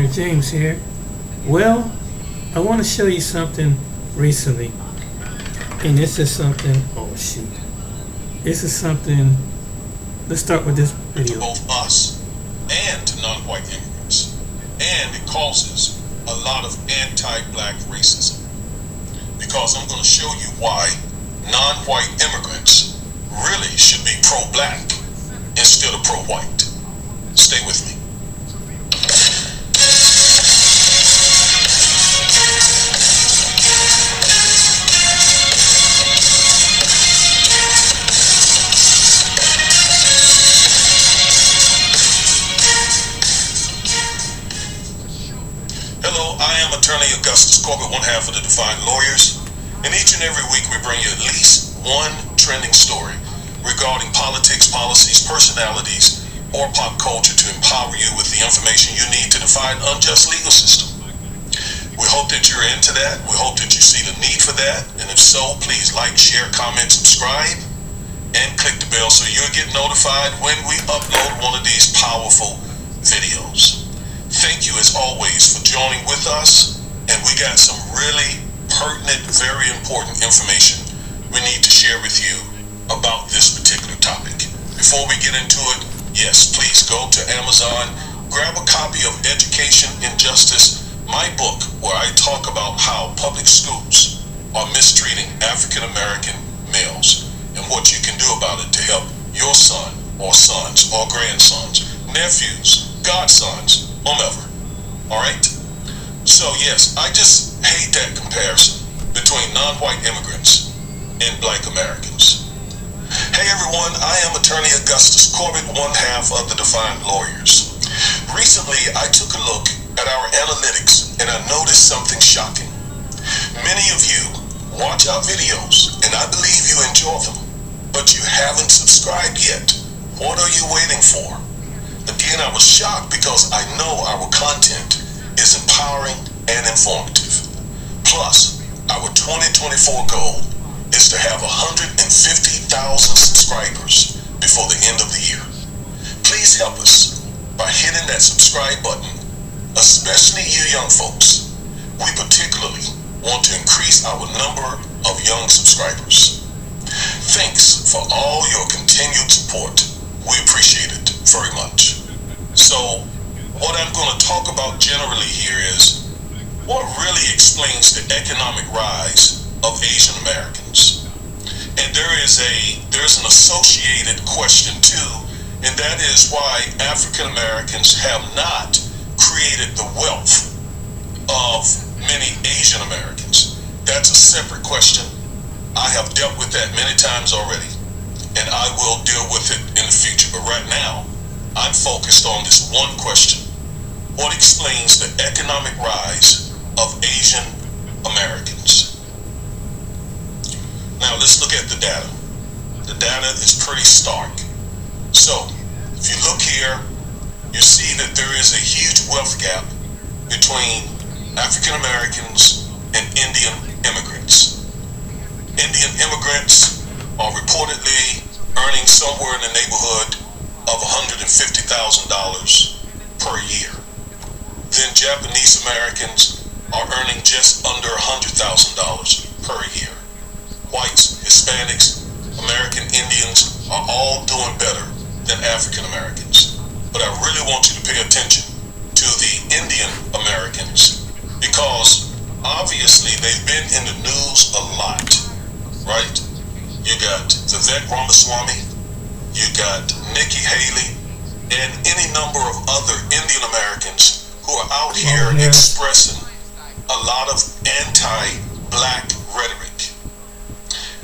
Missionary James here. Well, I want to show you something recently. And this is something, oh shoot. This is something, let's start with this video. To both us and to non-white immigrants. And it causes a lot of anti-black racism. Because I'm going to show you why non-white immigrants really should be pro-black instead of pro-white. Stay with me. Hello, I am Attorney Augustus Corbett, one half of the Defiant Lawyers, and each and every week we bring you at least one trending story regarding politics, policies, personalities, or pop culture to empower you with the information you need to defy an unjust legal system. We hope that you're into that. We hope that you see the need for that, and if so, please like, share, comment, subscribe, and click the bell so you'll get notified when we upload one of these powerful videos. Thank you as always for joining with us, and we got some really pertinent, very important information we need to share with you about this particular topic. Before we get into it, yes, please go to Amazon, grab a copy of Education Injustice, my book, where I talk about how public schools are mistreating African American males and what you can do about it to help your son or sons or grandsons, nephews, godsons, whomever. Alright? So yes, I just hate that comparison between non-white immigrants and black Americans. Hey everyone, I am Attorney Augustus Corbett, one half of the Defiant Lawyers. Recently, I took a look at our analytics and I noticed something shocking. Many of you watch our videos and I believe you enjoy them, but you haven't subscribed yet. What are you waiting for? Again, I was shocked because I know our content is empowering and informative. Plus, our 2024 goal is to have 150,000 subscribers before the end of the year. Please help us by hitting that subscribe button, especially you young folks. We particularly want to increase our number of young subscribers. Thanks for all your continued support. We appreciate it very much. So, what I'm going to talk about generally here is what really explains the economic rise of Asian Americans. And there's an associated question too, and that is why African Americans have not created the wealth of many Asian Americans. That's a separate question. I have dealt with that many times already, and I will deal with it in the future. But right now, I'm focused on this one question. What explains the economic rise of Asian Americans? Now let's look at the data. The data is pretty stark. So, if you look here, you see that there is a huge wealth gap between African Americans and Indian immigrants. Indian immigrants are reportedly earning somewhere in the neighborhood of $150,000 per year. Then Japanese Americans are earning just under $100,000 per year. Whites, Hispanics, American Indians are all doing better than African Americans. But I really want you to pay attention to the Indian Americans because obviously they've been in the news a lot, right? You got Vivek Ramaswamy, you got Nikki Haley, and any number of other Indian Americans who are out here expressing a lot of anti-black rhetoric.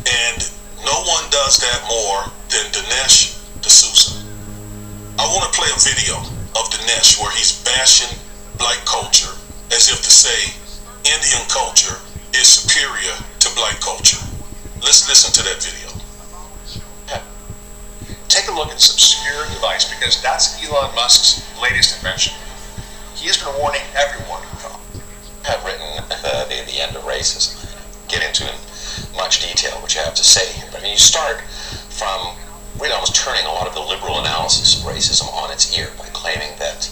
And no one does that more than Dinesh D'Souza. I want to play a video of Dinesh where he's bashing black culture as if to say Indian culture is superior to black culture. Let's listen to that video. Take a look at this obscure device because that's Elon Musk's latest invention. He has been warning everyone. I've written the end of racism. Get into in much detail what you have to say here. But I mean, you start from really almost turning a lot of the liberal analysis of racism on its ear by claiming that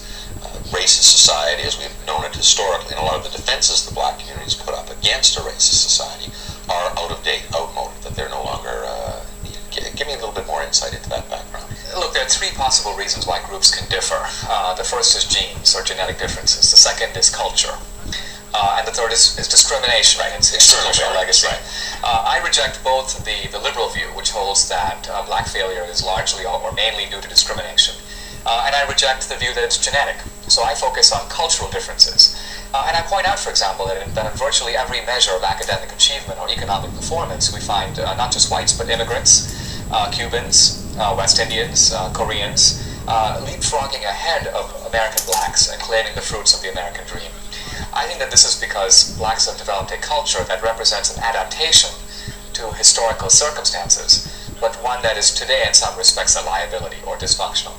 racist society as we've known it historically, and a lot of the defenses the black communities put up against a racist society are out of date, outmoded, that they're no longer needed. Give me a little bit more insight into that background. Look, there are three possible reasons why groups can differ. The first is genes or genetic differences. The second is culture. And the third is discrimination, right? It's institutional legacy. Right. I reject both the liberal view, which holds that black failure is largely or mainly due to discrimination, and I reject the view that it's genetic. So I focus on cultural differences. And I point out, for example, that in virtually every measure of academic achievement or economic performance, we find not just whites, but immigrants, Cubans, West Indians, Koreans, leapfrogging ahead of American blacks and claiming the fruits of the American dream. I think that this is because blacks have developed a culture that represents an adaptation to historical circumstances, but one that is today in some respects a liability or dysfunctional.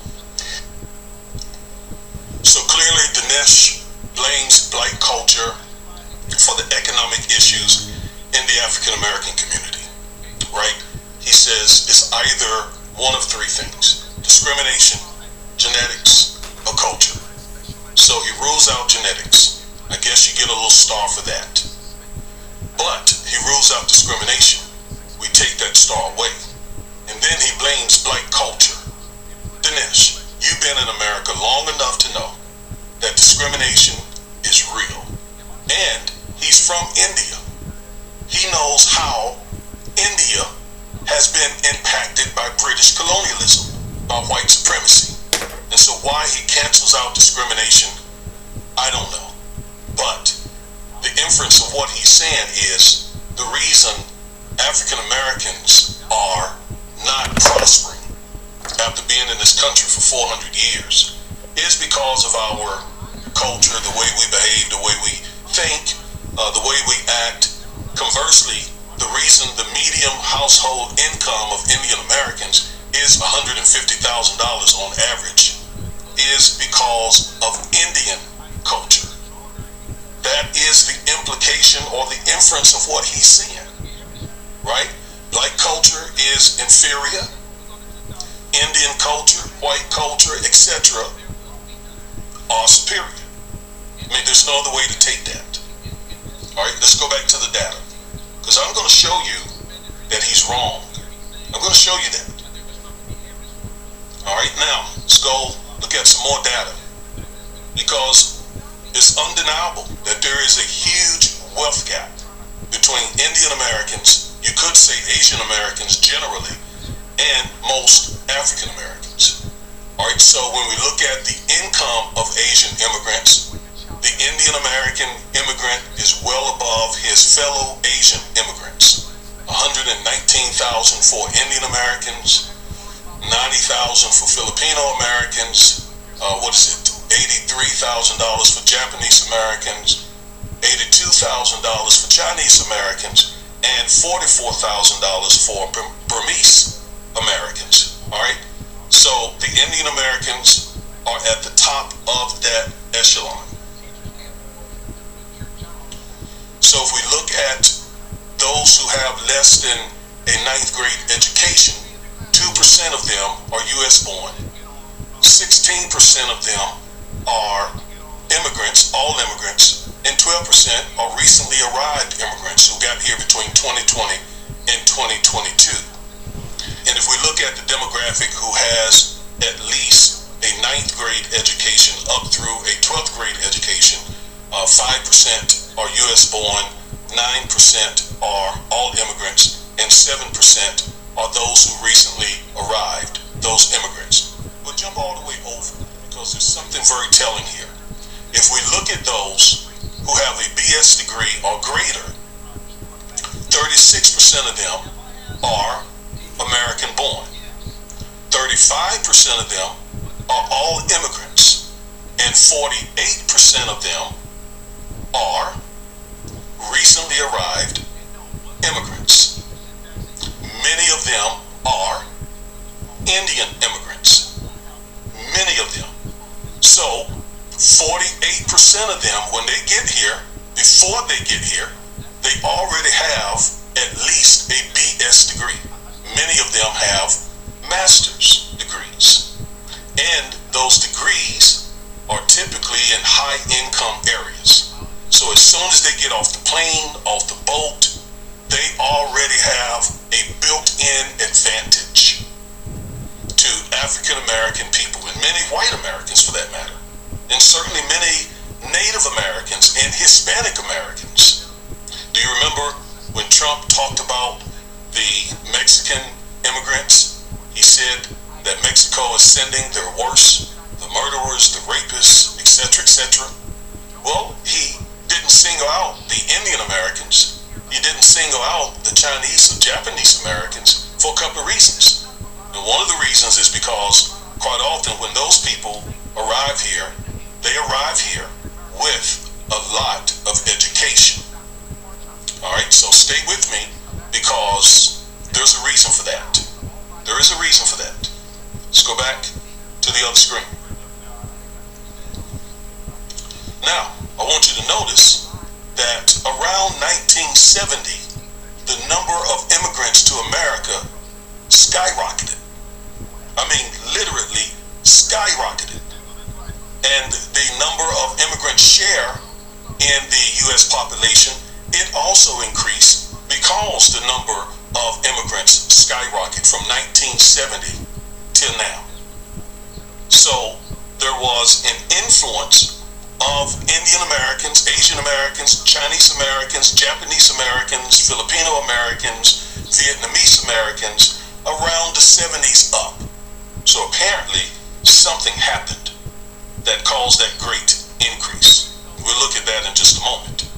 So clearly Dinesh blames black culture for the economic issues in the African American community, right? He says it's either one of three things: discrimination, genetics, or culture. So he rules out genetics. I guess you get a little star for that. But he rules out discrimination. We take that star away. And then he blames black culture. Dinesh, you've been in America long enough to know that discrimination is real. And he's from India. He knows how India has been impacted by British colonialism, by white supremacy. And so why he cancels out discrimination, I don't know. But the inference of what he's saying is the reason African Americans are not prospering after being in this country for 400 years is because of our culture, the way we behave, the way we think, the way we act. Conversely, the reason the median household income of Indian Americans is $150,000 on average is because of Indian culture. That is the implication or the inference of what he's saying, right? Black culture is inferior. Indian culture, white culture, etc. are superior. I mean, there's no other way to take that. All right, let's go back to the data. Because I'm going to show you that he's wrong. I'm going to show you that. All right, now, let's go look at some more data. Because it's undeniable that there is a huge wealth gap between Indian Americans, you could say Asian Americans generally, and most African Americans. All right, so when we look at the income of Asian immigrants, the Indian American immigrant is well above his fellow Asian immigrants. $119,000 for Indian Americans, $90,000 for Filipino Americans, $83,000 for Japanese Americans, $82,000 for Chinese Americans, and $44,000 for Burmese Americans. All right, so the Indian Americans are at the top of that echelon. So if we look at those who have less than a 9th grade education, 2% of them are U.S. born, 16% of them are immigrants, all immigrants, and 12% are recently arrived immigrants who got here between 2020 and 2022. And if we look at the demographic who has at least a 9th grade education up through a 12th grade education, 5% are U.S. born, 9% are all immigrants, and 7% are those who recently arrived, those immigrants. We'll jump all the way over because there's something very telling here. If we look at those who have a BS degree or greater, 36% of them are American born. 35% of them are all immigrants, and 48% of them are recently arrived immigrants. Many of them are Indian immigrants. Many of them. So 48% of them, when they get here, before they get here, they already have at least a BS degree. Many of them have master's degrees. And those degrees are typically in high-income areas. So as soon as they get off the plane, off the boat, they already have a built-in advantage to African American people, and many white Americans for that matter, and certainly many Native Americans and Hispanic Americans. Do you remember when Trump talked about the Mexican immigrants? He said that Mexico is sending their worst, the murderers, the rapists, etc., etc. Well, he didn't single out the Indian Americans. He didn't single out the Chinese or Japanese Americans for a couple of reasons. And one of the reasons is because quite often when those people arrive here, they arrive here with a lot of education. All right, so stay with me because there's a reason for that. There is a reason for that. Let's go back to the other screen. Now, I want you to notice that around 1970, the number of immigrants to America skyrocketed. I mean, literally skyrocketed. And the number of immigrant share in the U.S. population, it also increased because the number of immigrants skyrocketed from 1970 till now. So there was an influence of Indian Americans, Asian Americans, Chinese Americans, Japanese Americans, Filipino Americans, Vietnamese Americans around the 70s up. So apparently something happened that caused that great increase. We'll look at that in just a moment.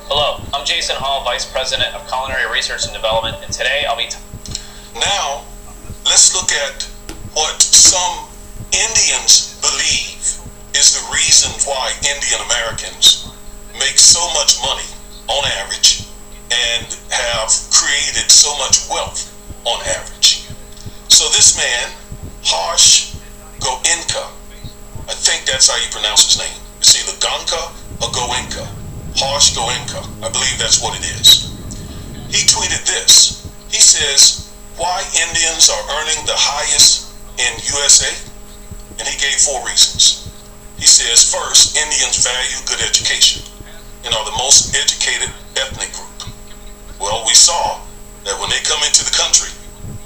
Hello, I'm Jason Hall, Vice President of Culinary Research and Development, and today I'll be... Now, let's look at what some Indians believe is the reason why Indian Americans make so much money on average and have created so much wealth on average. So this man, Harsh Goenka, I think that's how you pronounce his name. It's either Gonka or Goenka. Harsh Goenka, I believe that's what it is. He tweeted this. He says, why Indians are earning the highest in USA? And he gave 4 reasons. He says, first, Indians value good education and are the most educated ethnic group. Well, we saw that when they come into the country,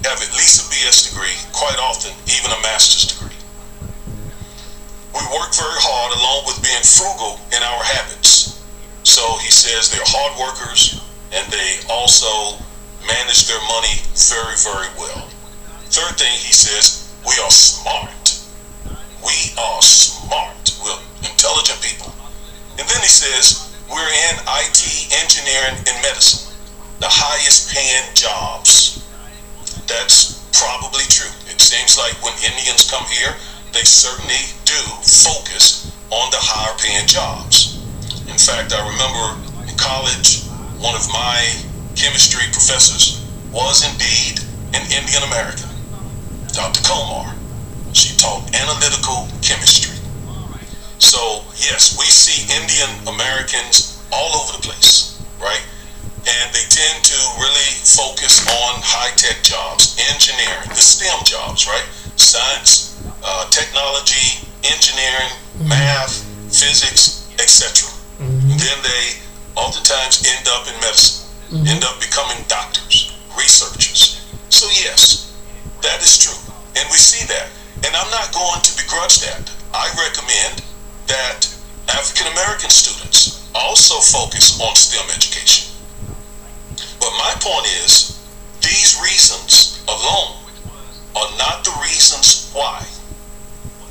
have at least a BS degree, quite often even a master's degree. We work very hard along with being frugal in our habits. So he says they're hard workers and they also manage their money very, very well. Third thing he says, we are smart. We are smart. We're intelligent people. And then he says, we're in IT, engineering, and medicine, the highest paying jobs. That's probably true. It seems like when Indians come here, they certainly do focus on the higher paying jobs. In fact, I remember in college, one of my chemistry professors was indeed an Indian American, Dr. Komar. She taught analytical chemistry. So yes, we see Indian Americans all over the place, right? And they tend to really focus on high-tech jobs, engineering, the STEM jobs, right? Science, technology, engineering, math, physics, etc. And then they oftentimes end up in medicine, end up becoming doctors, researchers. So yes, that is true. And we see that. And I'm not going to begrudge that. I recommend that African American students also focus on STEM education. But my point is, these reasons alone are not the reasons why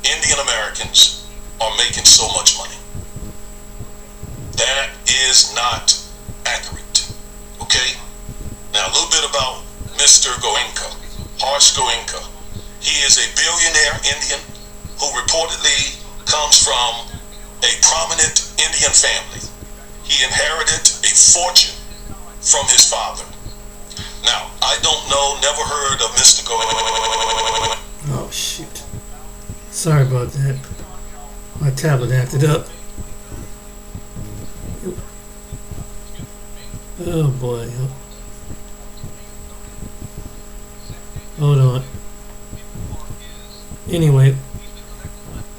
Indian Americans are making so much money. That is not accurate. Okay? Now a little bit about Mr. Goenka, Harsh Goenka. He is a billionaire Indian who reportedly comes from a prominent Indian family. He inherited a fortune from his father. Now, I don't know, never heard of Mr. Goenka. Oh, shoot. Sorry about that. My tablet acted up. Oh, boy. Hold on. Anyway,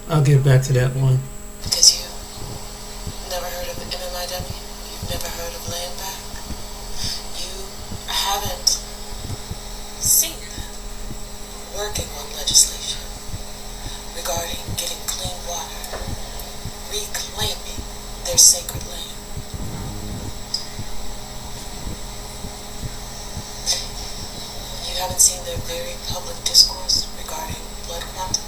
I'll get back to that one. Because you never heard of MMIW? You've never heard of Land Back? You haven't seen them working on legislation regarding getting clean water, reclaiming their sacred land. You haven't seen their very public discourse regarding blood quantum.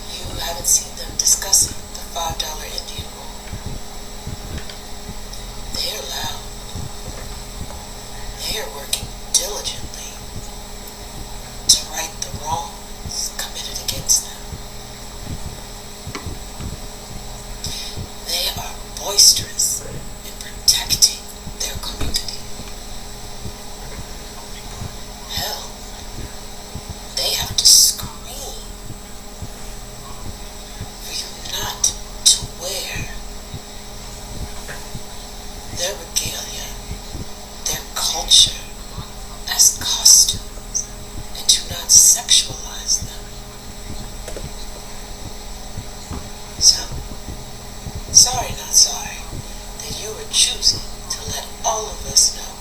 You haven't seen them discussing the $5 Indian rule. They're loud. They're working diligently to right the wrongs committed against them. They are boisterous in protecting their community. Hell, they have to scream for you not to wear their regalia, their culture as costumes, and to not sexualize them. So, sorry not sorry that you are choosing to let all of us know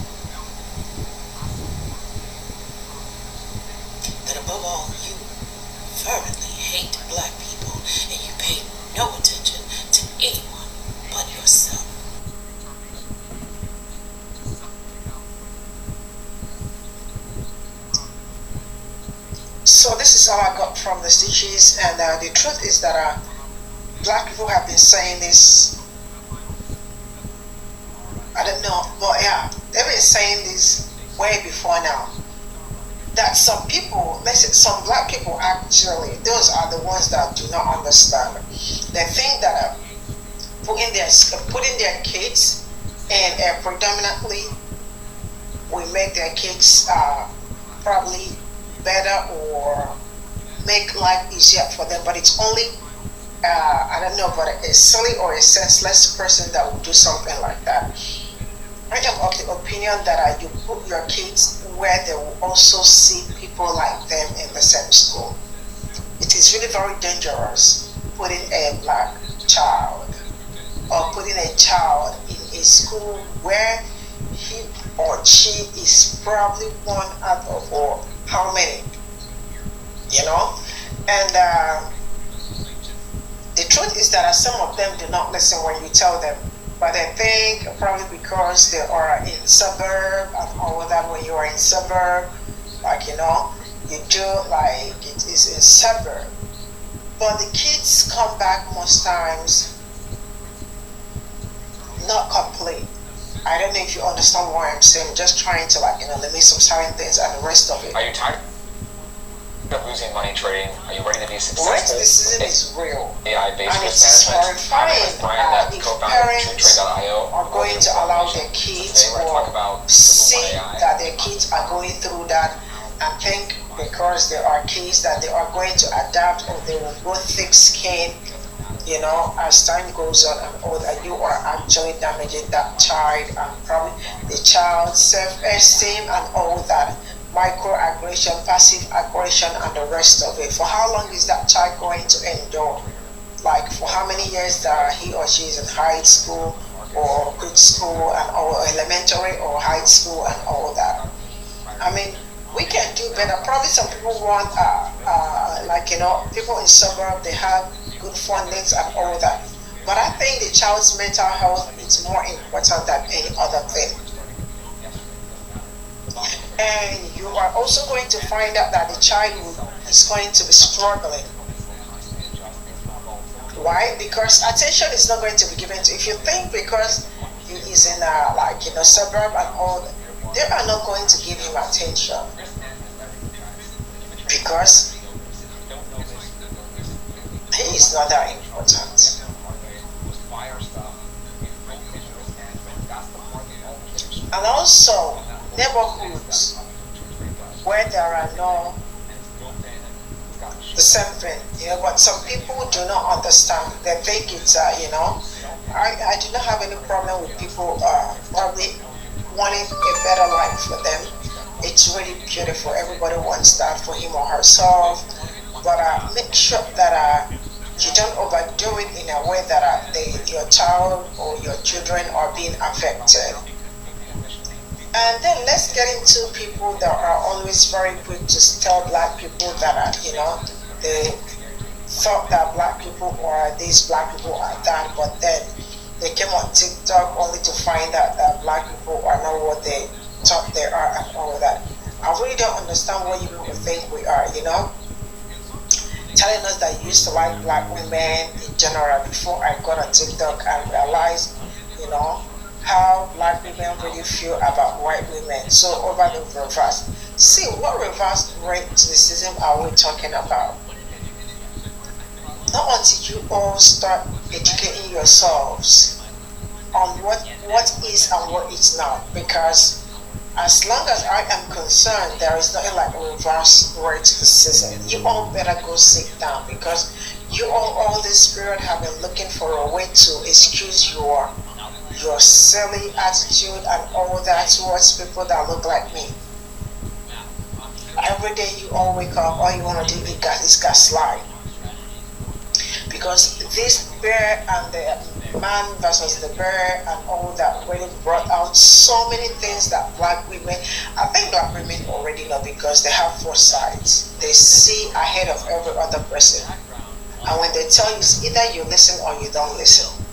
that above all you fervently hate black people and you pay no attention to anyone but yourself. So this is all I got from the stitches, and the truth is that black people have been saying this. I don't know, but yeah, they've been saying this way before now. That some people, let's say some black people actually, those are the ones that do not understand. They think that putting their kids, and predominantly we make their kids probably better or make life easier for them, but it's only I don't know, but a silly or a senseless person that would do something like that. I am of the opinion that you put your kids where they will also see people like them in the same school. It is really very dangerous putting a black child or putting a child in a school where he or she is probably one out of how many, you know? And the truth is that some of them do not listen when you tell them, but they think probably because they are in suburb and all that. When you are in suburb, like, you know, you do like it is in suburb, but the kids come back most times not complete. I don't know if you understand what I'm saying. I'm just trying to, like, you know, limit some certain things and the rest of it. Are you tired of losing money trading? Are you ready to be successful? Racism is real. AI-based And risk it's management. horrifying Brian, if co-founder of parents TrueTrade.io. are going to allow their kids or see that their kids are going through that and think because they are kids that they are going to adapt or they will grow thick skin, you know, as time goes on and all that. You are actually damaging that child and probably the child's self-esteem and all that. Microaggression, passive aggression, and the rest of it. For how long is that child going to endure? Like, for how many years that he or she is in high school or good school and or elementary or high school and all that? I mean, we can do better. Probably some people want, like, you know, people in suburb, they have good fundings and all that. But I think the child's mental health is more important than any other thing. And you are also going to find out that the child is going to be struggling. Why? Because attention is not going to be given to. If you think because he is in a, like, you know, suburb and all, they are not going to give him attention because he is not that important. And also neighborhoods where there are no the same thing, you know, but some people do not understand. They think it's you know, I do not have any problem with people probably wanting a better life for them. It's really beautiful. Everybody wants that for him or herself, but make sure that you don't overdo it in a way that your child or your children are being affected. And then let's get into people that are always very quick to tell black people that they thought that black people are this, black people are that, but then they came on TikTok only to find out that black people are not what they thought they are and all that. I really don't understand what you people think we are, telling us that you used to like black women in general before I got on TikTok and realized, how black women really feel about white women. So over the reverse. See, what reverse racism are we talking about? Not until you all start educating yourselves on what is and what is not. Because as long as I am concerned, there is nothing like reverse racism. You all better go sit down, because you all this period have been looking for a way to excuse your silly attitude and all that towards people that look like me. Every day you all wake up, all you want to do is gaslight. Because this bear and the man versus the bear and all that really brought out so many things that black women, I think black women already know, because they have foresight. They see ahead of every other person. And when they tell you, it's either you listen or you don't listen.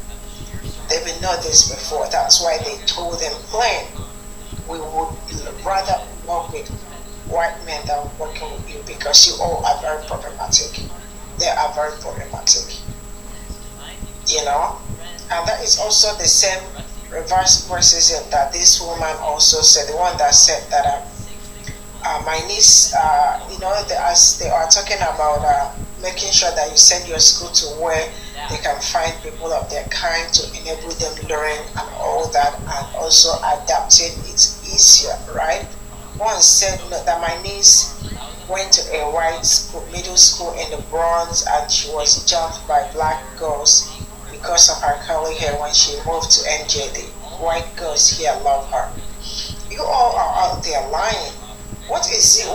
They will know this before. That's why they told them plain, we would rather work with white men than working with you, because you all are very problematic. They are very problematic. And that is also the same reverse racism that this woman also said, the one that said that my niece, they are talking about making sure that you send your school to where they can find people of their kind to enable them learn and all that, and also adapting it's easier, right? One said that my niece went to a white school, middle school in the Bronx, and she was jumped by black girls because of her curly hair when she moved to NJD. White girls here love her. You all are out there lying. What is it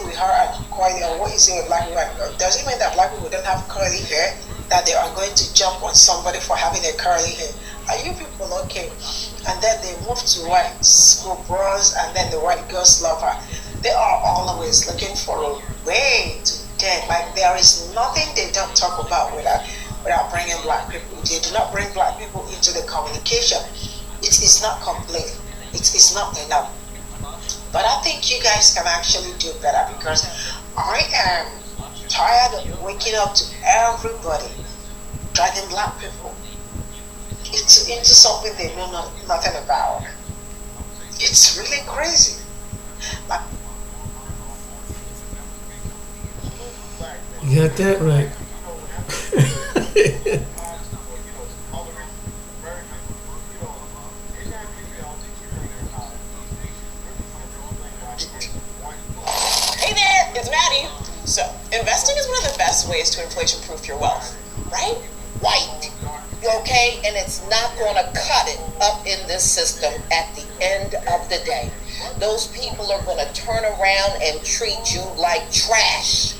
with her and curly, or what is it with black people? Does it mean that black people don't have curly hair, that they are going to jump on somebody for having a curly hair? Are you people okay? And then they move to white school bros, and then the white girls love her. They are always looking for a way to get, like there is nothing they don't talk about without bringing black people. They do not bring black people into the communication. It is not complete. It is not enough. But I think you guys can actually do better, because I am tired of waking up to everybody dragging black people into something they know nothing about. It's really crazy. You got that right. Hey there, it's Maddie. So, investing is one of the best ways to inflation-proof your wealth, right? White. Okay? And it's not going to cut it up in this system at the end of the day. Those people are going to turn around and treat you like trash.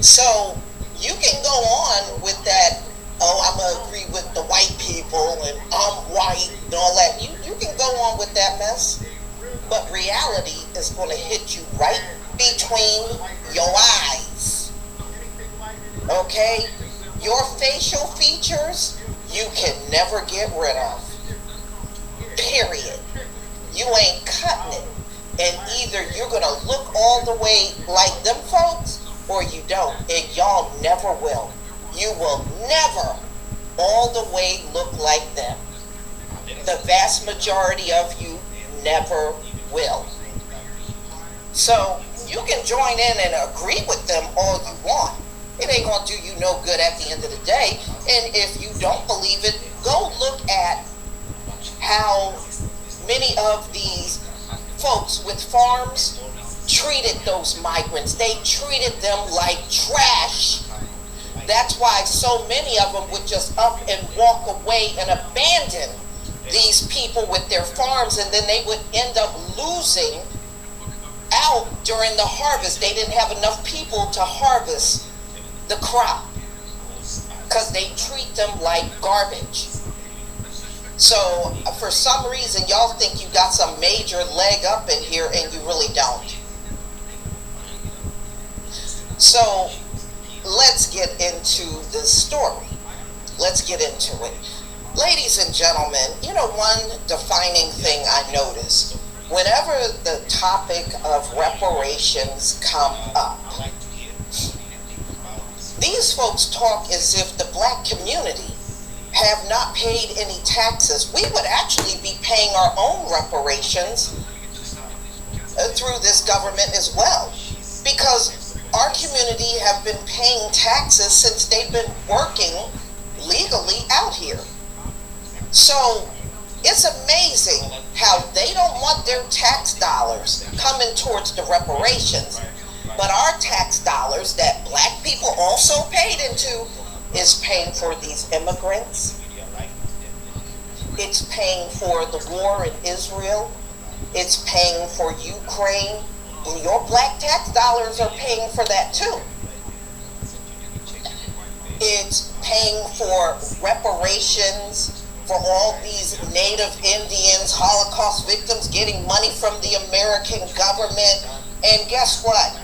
So, you can go on with that, I'm going to agree with the white people and I'm white and all that. You can go on with that mess. But reality is going to hit you right between your eyes. Okay? Your facial features, you can never get rid of. Period. You ain't cutting it. And either you're going to look all the way like them folks, or you don't. And y'all never will. You will never all the way look like them. The vast majority of you never will. So you can join in and agree with them all you want. It ain't gonna do you no good at the end of the day. And if you don't believe it, go look at how many of these folks with farms treated those migrants. They treated them like trash. That's why so many of them would just up and walk away and abandon these people with their farms, and then they would end up losing out during the harvest. They didn't have enough people to harvest the crop because they treat them like garbage. So for some reason y'all think you got some major leg up in here, and you really don't. So let's get into this story. Let's get into it. Ladies and gentlemen, you know, one defining thing I noticed whenever the topic of reparations come up, these folks talk as if the black community have not paid any taxes. We would actually be paying our own reparations through this government as well, because our community have been paying taxes since they've been working legally out here. So it's amazing how they don't want their tax dollars coming towards the reparations, but our tax dollars that black people also paid into is paying for these immigrants. It's paying for the war in Israel. It's paying for Ukraine. And your black tax dollars are paying for that too. It's paying for reparations for all these Native Indians, Holocaust victims getting money from the American government. And guess what?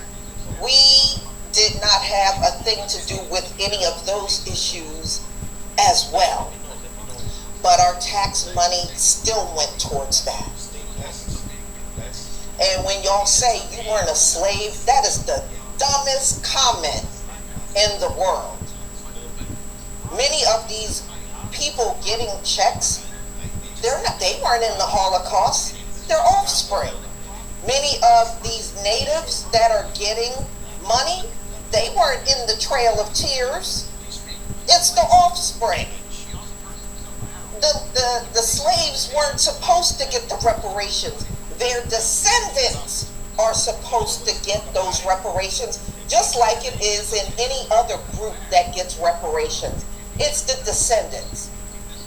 We did not have a thing to do with any of those issues as well. But our tax money still went towards that. And when y'all say you weren't a slave, that is the dumbest comment in the world. Many of these people getting checks, they weren't in the Holocaust. They're offspring. Many of these natives that are getting money, they weren't in the Trail of Tears. It's the offspring. The slaves weren't supposed to get the reparations. Their descendants are supposed to get those reparations, just like it is in any other group that gets reparations. It's the descendants.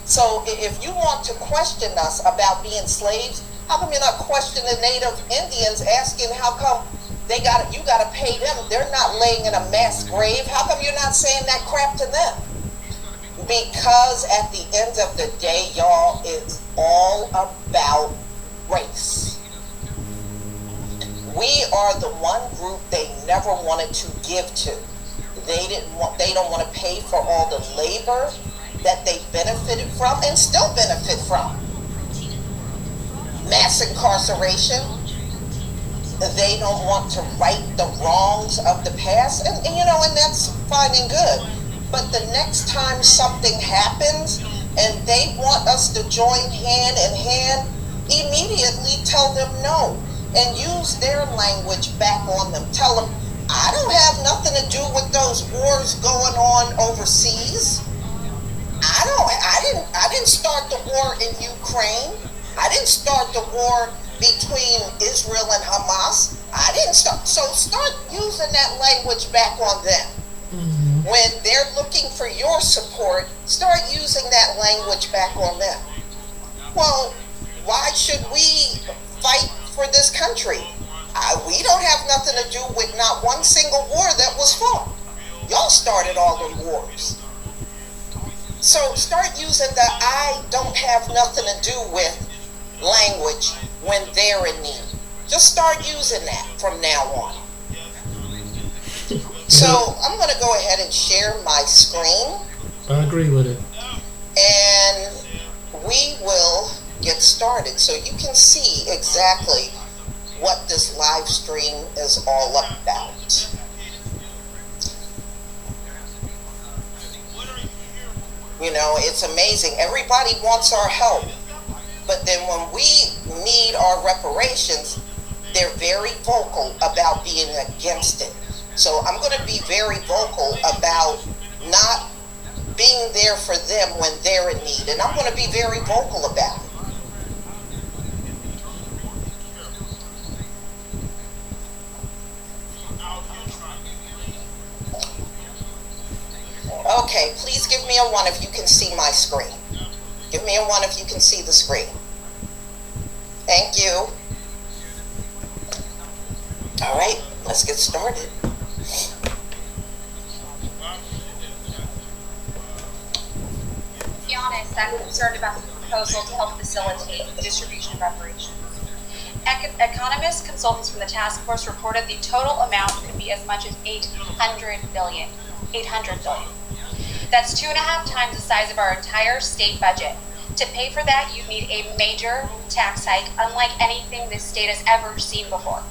So if you want to question us about being slaves, how come you're not questioning the Native Indians, asking how come you gotta pay them? They're not laying in a mass grave. How come you're not saying that crap to them? Because at the end of the day, y'all, it's all about race. We are the one group they never wanted to give to. They don't want to pay for all the labor that they benefited from and still benefit from. Mass incarceration. They don't want to right the wrongs of the past, and that's fine and good. But the next time something happens and they want us to join hand in hand, immediately tell them no and use their language back on them. Tell them, I don't have nothing to do with those wars going on overseas. I didn't start the war in Ukraine. I didn't start the war between Israel and Hamas. I didn't start. So start using that language back on them. Mm-hmm. When they're looking for your support, start using that language back on them. Well, why should we fight for this country? We don't have nothing to do with not one single war that was fought. Y'all started all the wars. So start using the I don't have nothing to do with language when they're in need. Just start using that from now on. So I'm going to go ahead and share my screen. I agree with it. And we will get started so you can see exactly what this live stream is all about. It's amazing. Everybody wants our help. But then when we need our reparations, they're very vocal about being against it. So I'm going to be very vocal about not being there for them when they're in need. And I'm going to be very vocal about it. Okay, please give me a 1 if you can see my screen. Give me a 1 if you can see the screen. Thank you. All right, let's get started. To be honest, I'm concerned about the proposal to help facilitate the distribution of reparations. Economists, consultants from the task force reported the total amount could be as much as $800 billion. $800 billion. That's 2.5 times the size of our entire state budget. To pay for that, you need a major tax hike, unlike anything this state has ever seen before.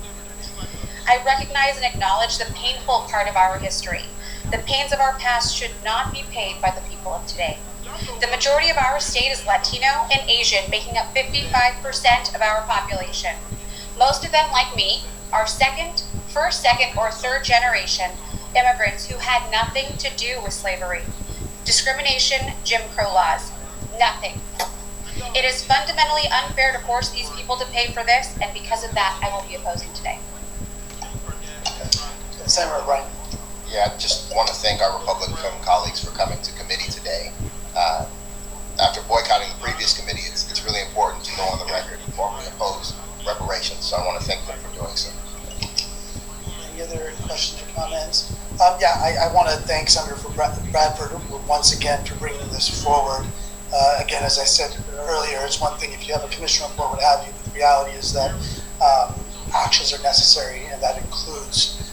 I recognize and acknowledge the painful part of our history. The pains of our past should not be paid by the people of today. The majority of our state is Latino and Asian, making up 55% of our population. Most of them, like me, are first, second, or third generation immigrants who had nothing to do with slavery, discrimination, Jim Crow laws, nothing. It is fundamentally unfair to force these people to pay for this, and because of that, I will be opposing today. Senator Brian. Yeah, I just want to thank our Republican colleagues for coming to committee today. After boycotting the previous committee, it's really important to go on the record and formally oppose reparations, so I want to thank them for doing so. Any other questions or comments? I want to thank Senator Bradford once again for bringing this forward. Again, as I said earlier, it's one thing if you have a commission report, what have you, but the reality is that actions are necessary, and that includes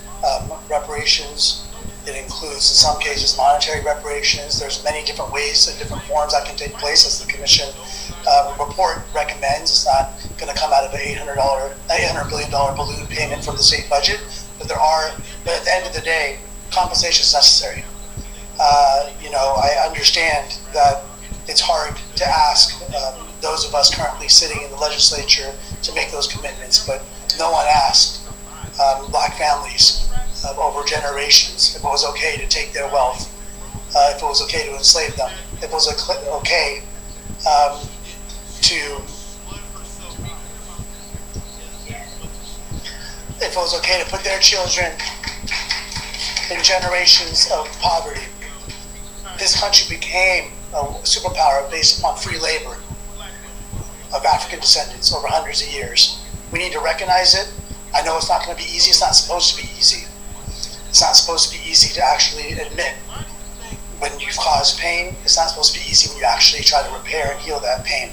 reparations. It includes, in some cases, monetary reparations. There's many different ways and different forms that can take place, as the commission report recommends. It's not going to come out of an $800 billion balloon payment from the state budget, but at the end of the day, compensation is necessary. I understand that it's hard to ask those of us currently sitting in the legislature to make those commitments, but no one asked black families over generations if it was okay to take their wealth, if it was okay to enslave them, if it was okay to put their children in generations of poverty. This country became a superpower based upon free labor of African descendants over hundreds of years. We need to recognize it. I know it's not going to be easy. It's not supposed to be easy. It's not supposed to be easy to actually admit when you've caused pain. It's not supposed to be easy when you actually try to repair and heal that pain.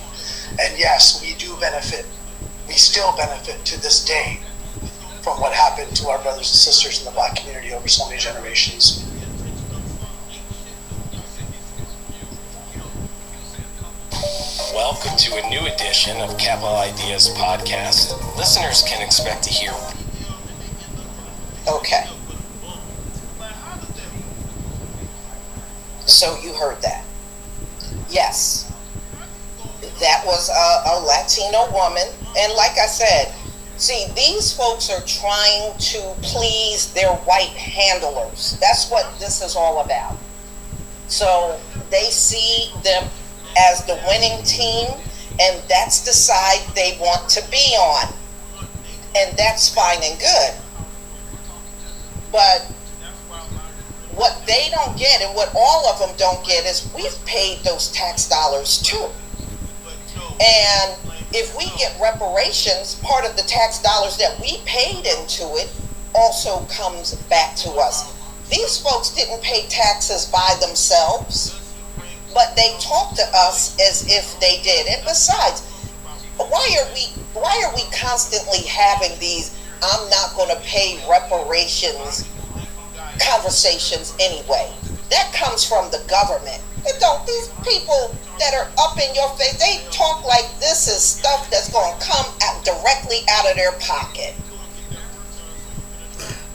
And yes, we do benefit. We still benefit to this day from what happened to our brothers and sisters in the black community over so many generations. Welcome to a new edition of Capital Ideas Podcast. Listeners can expect to hear. Okay. So you heard that. Yes. That was a Latino woman. And like I said, see, these folks are trying to please their white handlers. That's what this is all about. So they see them as the winning team, and that's the side they want to be on. And that's fine and good. But what they don't get, and what all of them don't get, is we've paid those tax dollars too. And if we get reparations, part of the tax dollars that we paid into it also comes back to us. These folks didn't pay taxes by themselves, but they talk to us as if they did. And besides, why are we constantly having these "I'm not going to pay reparations" conversations anyway? That comes from the government. These people that are up in your face, they talk like this is stuff that's going to come out directly out of their pocket.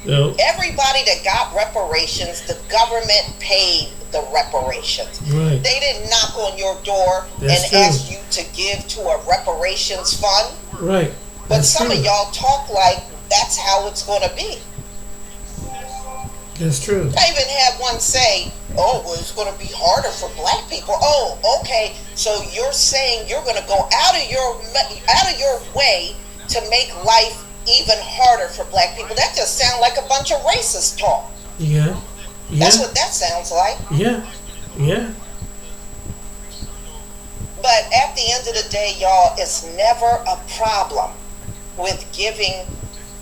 No. Everybody that got reparations, the government paid the reparations. Right. They didn't knock on your door That's and true. ask you to give to a reparations fund. Right. But That's some true. of y'all talk like that's how it's going to be. That's true. I even had one say, "Oh, well, it's going to be harder for black people." Oh, okay. So you're saying you're going to go out of your way to make life even harder for black people? That just sounds like a bunch of racist talk. Yeah. Yeah. That's what that sounds like. Yeah. Yeah. But at the end of the day, y'all, it's never a problem with giving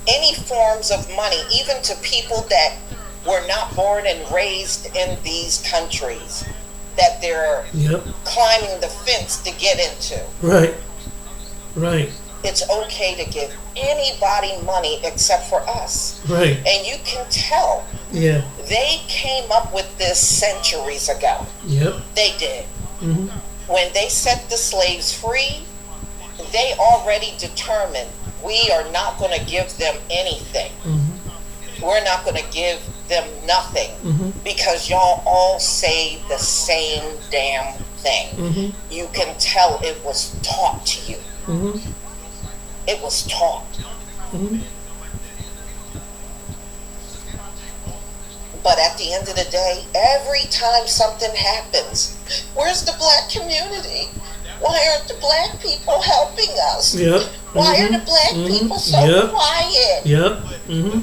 any forms of money, even to people that were not born and raised in these countries, that they're climbing the fence to get into. Right. Right. It's okay to give anybody money except for us. Right. And you can tell. Yeah. They came up with this centuries ago. Yep. They did. Mm-hmm. When they set the slaves free, they already determined we are not going to give them anything. Mm-hmm. We're not going to give them nothing because y'all all say the same damn thing. Mm-hmm. You can tell it was taught to you. Mm-hmm. It was taught. Mm-hmm. But at the end of the day, every time something happens, where's the black community? Why aren't the black people helping us? Yep. Why are the black people so quiet? Yep. Mm-hmm.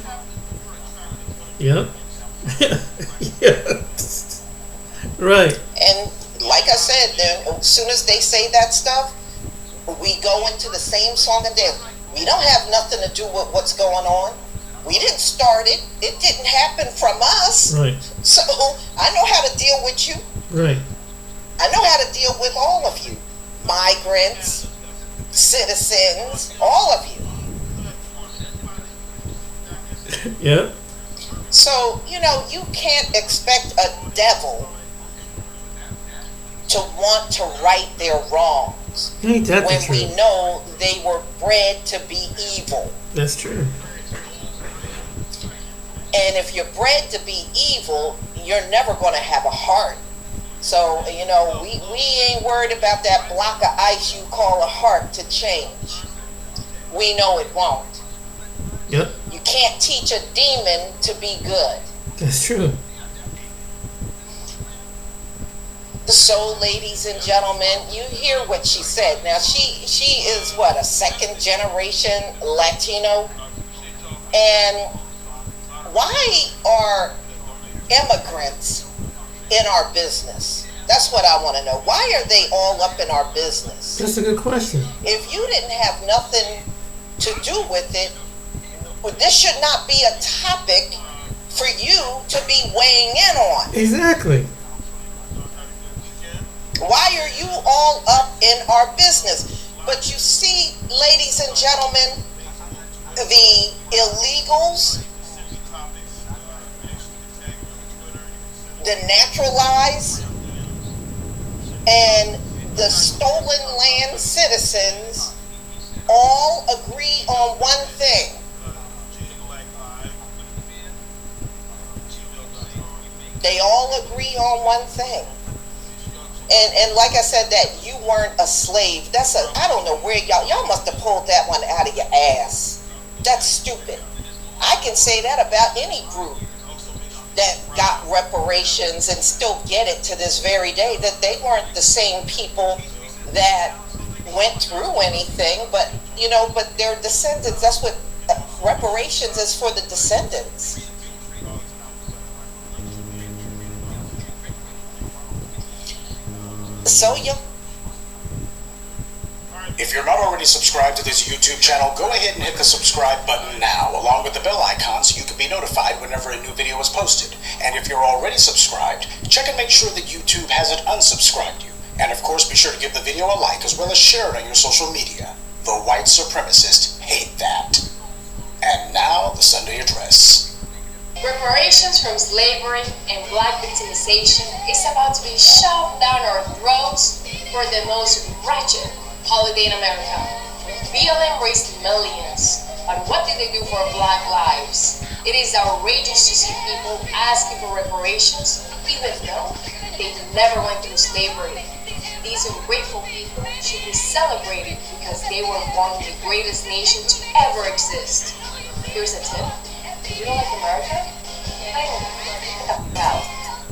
Yep. Yeah. Right. And like I said, then as soon as they say that stuff, we go into the same song and dance. We don't have nothing to do with what's going on. We didn't start it. It didn't happen from us. Right. So I know how to deal with you. Right. I know how to deal with all of you. Migrants, citizens, all of you. Yep. So, you can't expect a devil to want to right their wrongs Ain't that the when truth? we know they were bred to be evil. That's true. And if you're bred to be evil, you're never going to have a heart. So, we ain't worried about that block of ice you call a heart to change. We know it won't. Yep. You can't teach a demon to be good. That's true. So, ladies and gentlemen, you hear what she said. Now, she is what, a second generation Latino? And why are immigrants in our business? That's what I want to know. Why are they all up in our business? That's a good question. If you didn't have nothing to do with it, this should not be a topic for you to be weighing in on. Exactly. Why are you all up in our business? But you see, ladies and gentlemen, the illegals, the naturalized, and the stolen land citizens all agree on one thing. They all agree on one thing. And like I said, that you weren't a slave. I don't know where y'all must have pulled that one out of your ass. That's stupid. I can say that about any group that got reparations and still get it to this very day, that they weren't the same people that went through anything, but their descendants. That's what reparations is for, the descendants. So if you're not already subscribed to this YouTube channel, go ahead and hit the subscribe button now, along with the bell icon, so you can be notified whenever a new video is posted. And if you're already subscribed, check and make sure that YouTube hasn't unsubscribed you. And of course, be sure to give the video a like, as well as share it on your social media. The white supremacists hate that. And now, the Sunday Address. Reparations from slavery and black victimization is about to be shoved down our throats for the most wretched holiday in America. BLM raised millions, but what did they do for black lives? It is outrageous to see people asking for reparations, even though they never went through slavery. These ungrateful people should be celebrated because they were born in the greatest nation to ever exist. Here's a tip. You don't like America? I don't know.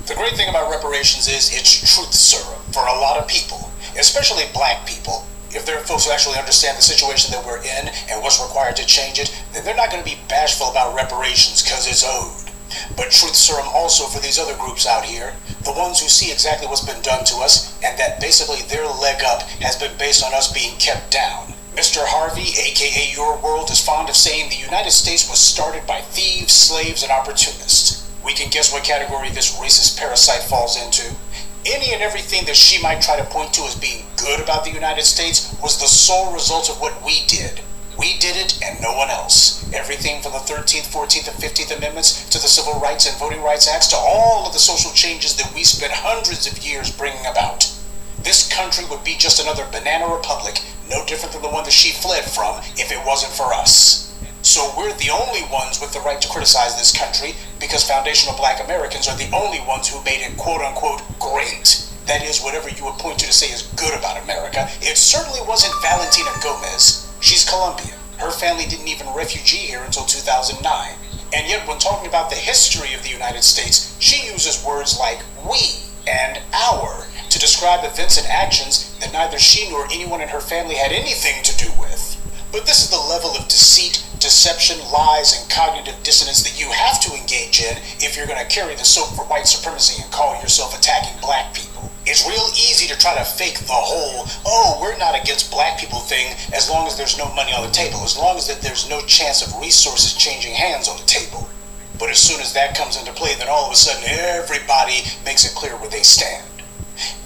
The great thing about reparations is it's truth serum for a lot of people, especially black people. If there are folks who actually understand the situation that we're in and what's required to change it, then they're not going to be bashful about reparations because it's owed. But truth serum also for these other groups out here, the ones who see exactly what's been done to us, and that basically their leg up has been based on us being kept down. Mr. Harvey, aka Your World, is fond of saying the United States was started by thieves, slaves, and opportunists. We can guess what category this racist parasite falls into. Any and everything that she might try to point to as being good about the United States was the sole result of what we did. We did it and no one else. Everything from the 13th, 14th, and 15th Amendments to the Civil Rights and Voting Rights Acts to all of the social changes that we spent hundreds of years bringing about. This country would be just another banana republic, no different than the one that she fled from if it wasn't for us. So we're the only ones with the right to criticize this country because foundational black Americans are the only ones who made it quote-unquote great. That is, whatever you would point to say is good about America. It certainly wasn't Valentina Gomez. She's Colombian. Her family didn't even refugee here until 2009. And yet when talking about the history of the United States, she uses words like we and our to describe events and actions that neither she nor anyone in her family had anything to do with. But this is the level of deceit, deception, lies, and cognitive dissonance that you have to engage in if you're going to carry the soap for white supremacy and call yourself attacking black people. It's real easy to try to fake the whole, oh, we're not against black people thing as long as there's no money on the table, as long as that there's no chance of resources changing hands on the table. But as soon as that comes into play, then all of a sudden everybody makes it clear where they stand.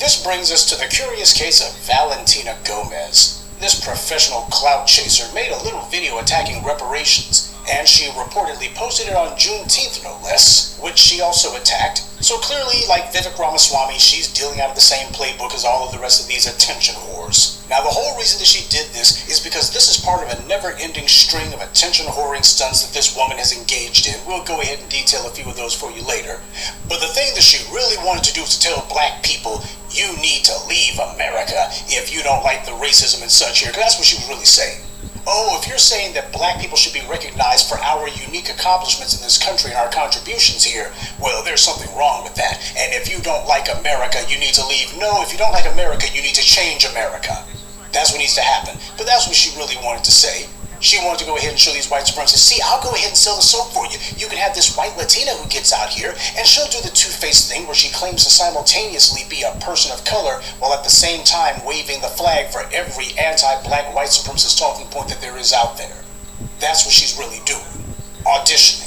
This brings us to the curious case of Valentina Gomez. This professional clout chaser made a little video attacking reparations, and she reportedly posted it on Juneteenth, no less, which she also attacked. So clearly, like Vivek Ramaswamy, she's dealing out of the same playbook as all of the rest of these attention whores. Now, the whole reason that she did this is because this is part of a never-ending string of attention whoring stunts that this woman has engaged in. We'll go ahead and detail a few of those for you later. But the thing that she really wanted to do was to tell black people, you need to leave America if you don't like the racism and such here, because that's what she was really saying. Oh, if you're saying that black people should be recognized for our unique accomplishments in this country and our contributions here, well, there's something wrong with that. And if you don't like America, you need to leave. No, if you don't like America, you need to change America. That's what needs to happen. But that's what she really wanted to say. She wanted to go ahead and show these white supremacists, see, I'll go ahead and sell the soap for you. You can have this white Latina who gets out here, and she'll do the two-faced thing where she claims to simultaneously be a person of color while at the same time waving the flag for every anti-black white supremacist talking point that there is out there. That's what she's really doing. Auditioning.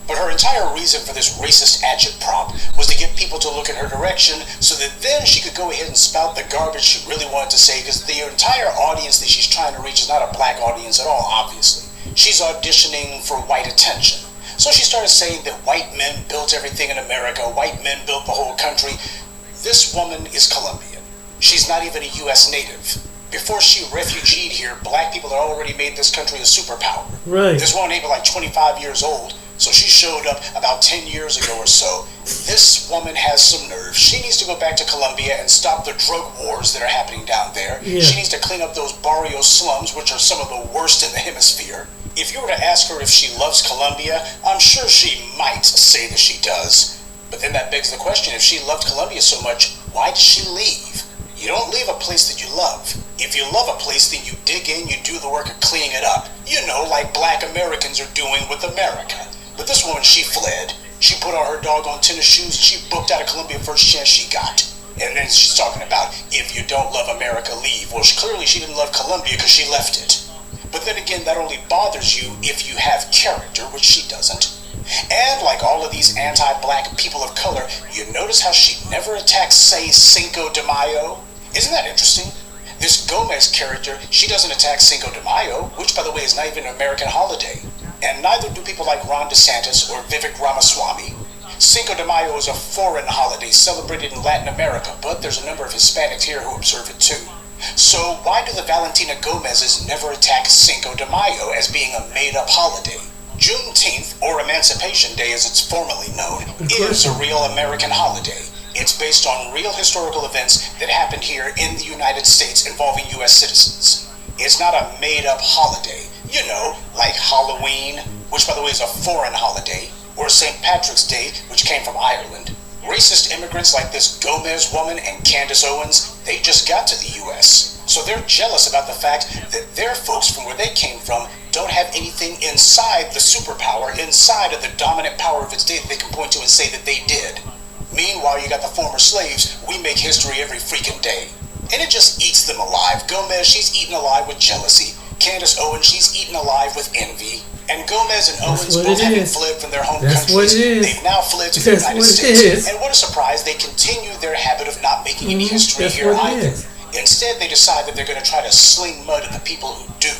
But her entire reason for this racist agitprop was to get people to look in her direction so that then she could go ahead and spout the garbage she really wanted to say, because the entire audience that she's trying to reach is not a black audience at all, obviously. She's auditioning for white attention. So she started saying that white men built everything in America, white men built the whole country. This woman is Colombian. She's not even a U.S. native. Before she refugeed here, black people had already made this country a superpower. Right. This woman ain't but like 25 years old. So she showed up about 10 years ago or so. This woman has some nerve. She needs to go back to Colombia and stop the drug wars that are happening down there. Yeah. She needs to clean up those barrio slums, which are some of the worst in the hemisphere. If you were to ask her if she loves Colombia, I'm sure she might say that she does. But then that begs the question, if she loved Colombia so much, why did she leave? You don't leave a place that you love. If you love a place, then you dig in, you do the work of cleaning it up. You know, like black Americans are doing with America. But this woman, she fled. She put on her doggone tennis shoes and she booked out of Colombia first chance she got. And then she's talking about, if you don't love America, leave. Well, clearly she didn't love Colombia because she left it. But then again, that only bothers you if you have character, which she doesn't. And like all of these anti-black people of color, you notice how she never attacks, say, Cinco de Mayo? Isn't that interesting? This Gomez character, she doesn't attack Cinco de Mayo, which, by the way, is not even an American holiday. And neither do people like Ron DeSantis or Vivek Ramaswamy. Cinco de Mayo is a foreign holiday celebrated in Latin America, but there's a number of Hispanics here who observe it too. So why do the Valentina Gomezes never attack Cinco de Mayo as being a made-up holiday? Juneteenth, or Emancipation Day as it's formally known, is a real American holiday. It's based on real historical events that happened here in the United States involving U.S. citizens. It's not a made-up holiday, you know, like Halloween, which by the way is a foreign holiday, or St. Patrick's Day, which came from Ireland. Racist immigrants like this Gomez woman and Candace Owens, they just got to the U.S., so they're jealous about the fact that their folks from where they came from don't have anything inside the superpower, inside of the dominant power of its day that they can point to and say that they did. Meanwhile, you got the former slaves. We make history every freaking day. And it just eats them alive. Gomez, she's eaten alive with jealousy. Candace Owens, she's eaten alive with envy. And Gomez and Owens, both having fled from their home countries, they've now fled to the United States. And what a surprise, they continue their habit of not making any history here either. Instead, they decide that they're going to try to sling mud at the people who do.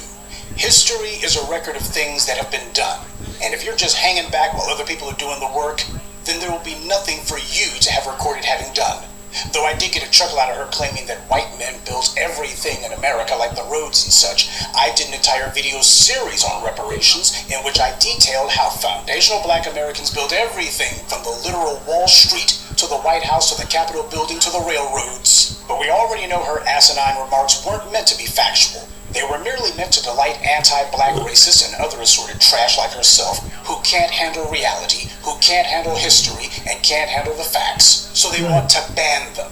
History is a record of things that have been done. And if you're just hanging back while other people are doing the work, then there will be nothing for you to have recorded having done. Though I did get a chuckle out of her claiming that white men built everything in America, like the roads and such, I did an entire video series on reparations in which I detailed how foundational black Americans built everything from the literal Wall Street to the White House to the Capitol building to the railroads. But we already know her asinine remarks weren't meant to be factual. They were merely meant to delight anti-black racists and other assorted trash like herself who can't handle reality, who can't handle history, and can't handle the facts. So they want to ban them.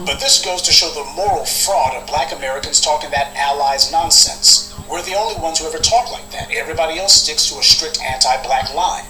But this goes to show the moral fraud of black Americans talking that allies nonsense. We're the only ones who ever talk like that. Everybody else sticks to a strict anti-black line.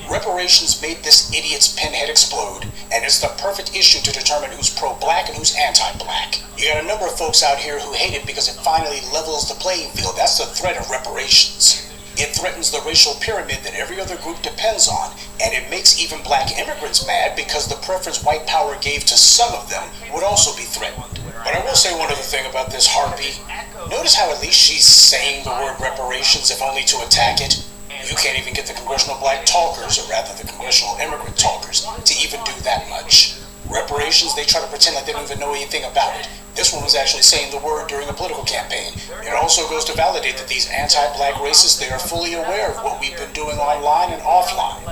Reparations made this idiot's pinhead explode, and it's the perfect issue to determine who's pro-black and who's anti-black. You got a number of folks out here who hate it because it finally levels the playing field. That's the threat of reparations. It threatens the racial pyramid that every other group depends on, and it makes even black immigrants mad because the preference white power gave to some of them would also be threatened. But I will say one other thing about this harpy. Notice how at least she's saying the word reparations if only to attack it. You can't even get the Congressional Black Talkers, or rather the Congressional Immigrant Talkers, to even do that much. Reparations, they try to pretend like they don't even know anything about it. This one was actually saying the word during a political campaign. It also goes to validate that these anti-black racists, they are fully aware of what we've been doing online and offline.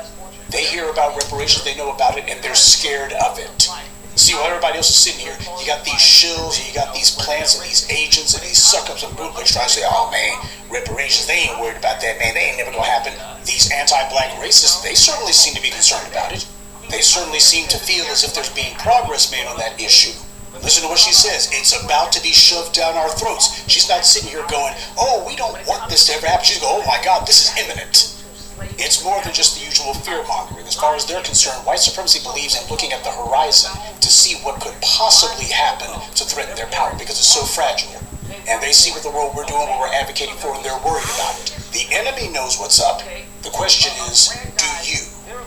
They hear about reparations, they know about it, and they're scared of it. See, while everybody else is sitting here, you got these shills, you got these plants and these agents and these suck-ups and bootlegs trying to say, oh man, reparations, they ain't worried about that, man, they ain't never gonna happen. These anti-black racists, they certainly seem to be concerned about it. They certainly seem to feel as if there's being progress made on that issue. Listen to what she says, it's about to be shoved down our throats. She's not sitting here going, oh, we don't want this to ever happen. She's going, oh my God, this is imminent. It's more than just the usual fear-mongering. As far as they're concerned, white supremacy believes in looking at the horizon to see what could possibly happen to threaten their power because it's so fragile. And they see what the world we're doing, what we're advocating for, and they're worried about it. The enemy knows what's up. The question is, do you?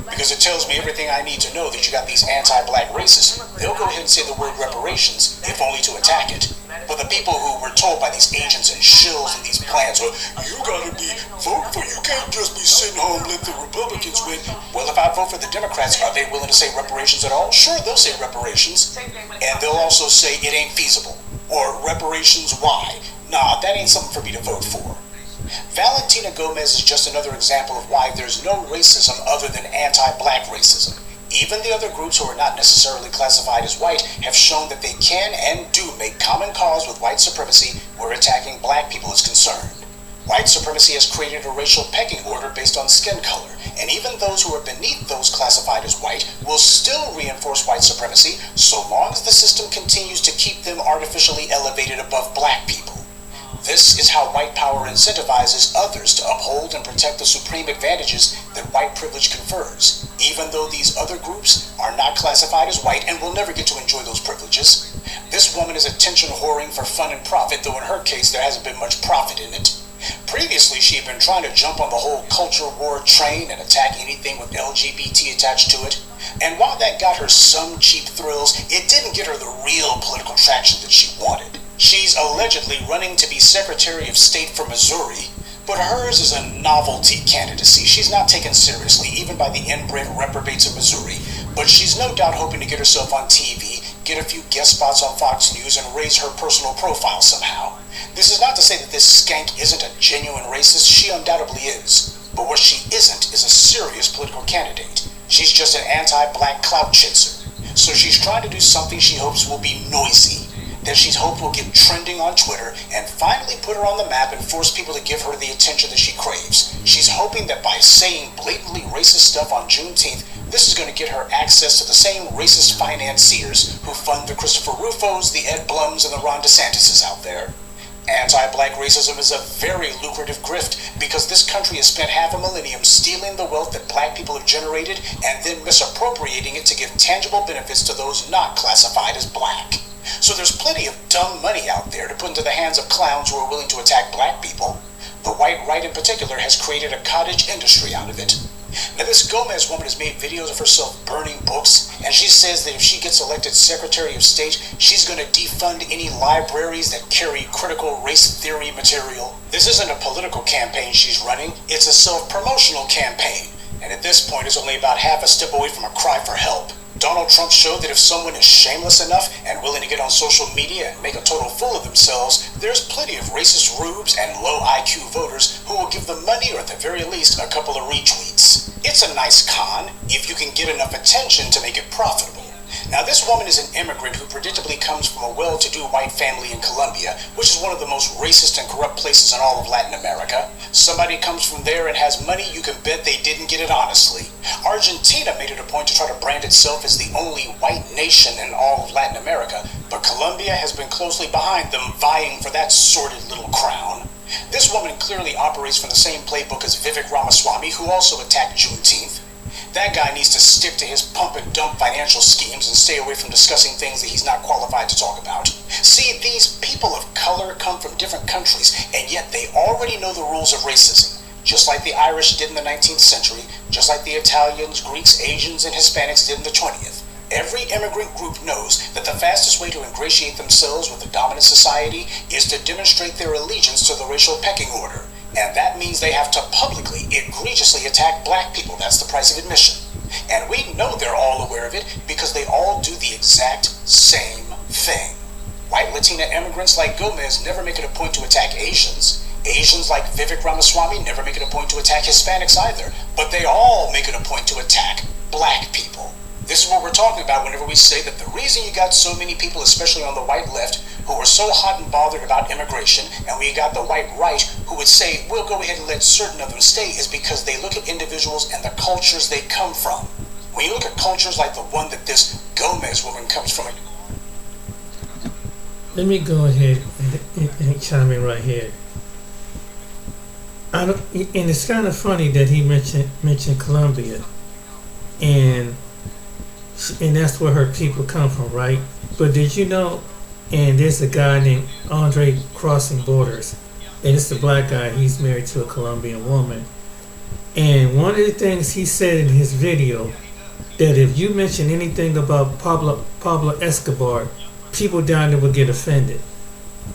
Because it tells me everything I need to know that you got these anti-black racists. They'll go ahead and say the word reparations, if only to attack it. But the people who were told by these agents and shills and these plans, well, you gotta be voting for, you can't just be sitting home and let the Republicans win. Well, if I vote for the Democrats, are they willing to say reparations at all? Sure, they'll say reparations. And they'll also say it ain't feasible. Or reparations, why? Nah, that ain't something for me to vote for. Valentina Gomez is just another example of why there's no racism other than anti-black racism. Even the other groups who are not necessarily classified as white have shown that they can and do make common cause with white supremacy where attacking black people is concerned. White supremacy has created a racial pecking order based on skin color, and even those who are beneath those classified as white will still reinforce white supremacy so long as the system continues to keep them artificially elevated above black people. This is how white power incentivizes others to uphold and protect the supreme advantages that white privilege confers, even though these other groups are not classified as white and will never get to enjoy those privileges. This woman is attention whoring for fun and profit, though in her case there hasn't been much profit in it. Previously, she had been trying to jump on the whole culture war train and attack anything with LGBT attached to it. And while that got her some cheap thrills, it didn't get her the real political traction that she wanted. She's allegedly running to be Secretary of State for Missouri, but hers is a novelty candidacy. She's not taken seriously, even by the inbred reprobates of Missouri, but she's no doubt hoping to get herself on TV, get a few guest spots on Fox News, and raise her personal profile somehow. This is not to say that this skank isn't a genuine racist. She undoubtedly is. But what she isn't is a serious political candidate. She's just an anti-black clout chaser. So she's trying to do something she hopes will be noisy, that she's hoped will get trending on Twitter and finally put her on the map and force people to give her the attention that she craves. She's hoping that by saying blatantly racist stuff on Juneteenth, this is going to get her access to the same racist financiers who fund the Christopher Rufos, the Ed Blums, and the Ron DeSantises out there. Anti-black racism is a very lucrative grift because this country has spent half a millennium stealing the wealth that black people have generated and then misappropriating it to give tangible benefits to those not classified as black. So there's plenty of dumb money out there to put into the hands of clowns who are willing to attack black people. The white right in particular has created a cottage industry out of it. Now this Gomez woman has made videos of herself burning books, and she says that if she gets elected Secretary of State, she's going to defund any libraries that carry critical race theory material. This isn't a political campaign she's running, it's a self-promotional campaign. And at this point is only about half a step away from a cry for help. Donald Trump showed that if someone is shameless enough and willing to get on social media and make a total fool of themselves, there's plenty of racist rubes and low IQ voters who will give them money or at the very least a couple of retweets. It's a nice con if you can get enough attention to make it profitable. Now this woman is an immigrant who predictably comes from a well-to-do white family in Colombia, which is one of the most racist and corrupt places in all of Latin America. Somebody comes from there and has money, you can bet they didn't get it honestly. Argentina made it a point to try to brand itself as the only white nation in all of Latin America, but Colombia has been closely behind them, vying for that sordid little crown. This woman clearly operates from the same playbook as Vivek Ramaswamy, who also attacked Juneteenth. That guy needs to stick to his pump and dump financial schemes and stay away from discussing things that he's not qualified to talk about. See, these people of color come from different countries, and yet they already know the rules of racism. Just like the Irish did in the 19th century, just like the Italians, Greeks, Asians, and Hispanics did in the 20th. Every immigrant group knows that the fastest way to ingratiate themselves with the dominant society is to demonstrate their allegiance to the racial pecking order. And that means they have to publicly, egregiously attack black people. That's the price of admission. And we know they're all aware of it because they all do the exact same thing. White Latina immigrants like Gomez never make it a point to attack Asians. Asians like Vivek Ramaswamy never make it a point to attack Hispanics either. But they all make it a point to attack black people. This is what we're talking about whenever we say that the reason you got so many people, especially on the white left, who are so hot and bothered about immigration, and we got the white right who would say, we'll go ahead and let certain of them stay, is because they look at individuals and the cultures they come from. When you look at cultures like the one that this Gomez woman comes from. Let me go ahead and chime in right here. And it's kind of funny that he mentioned Colombia, and that's where her people come from, right? But did you know? And there's a guy named Andre Crossing Borders, and it's the black guy. He's married to a Colombian woman, and one of the things he said in his video that if you mention anything about Pablo Escobar, people down there will get offended,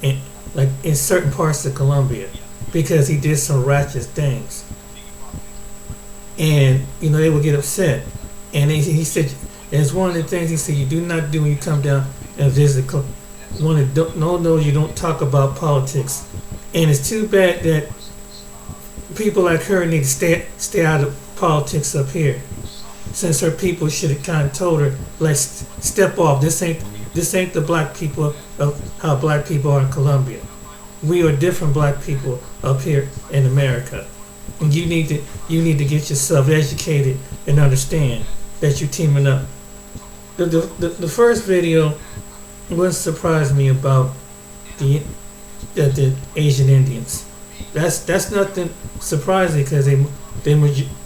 and like in certain parts of Colombia, because he did some ratchet things, and they would get upset. And he said, it's one of the things he said you do not do when you come down and visit. No, you don't talk about politics. And it's too bad that people like her need to stay out of politics up here, since her people should have kind of told her, like, step off. This ain't the black people of how black people are in Colombia. We are different black people up here in America, and you need to get yourself educated and understand that you're teaming up. The first video, what surprised me about the Asian Indians, that's nothing surprising because they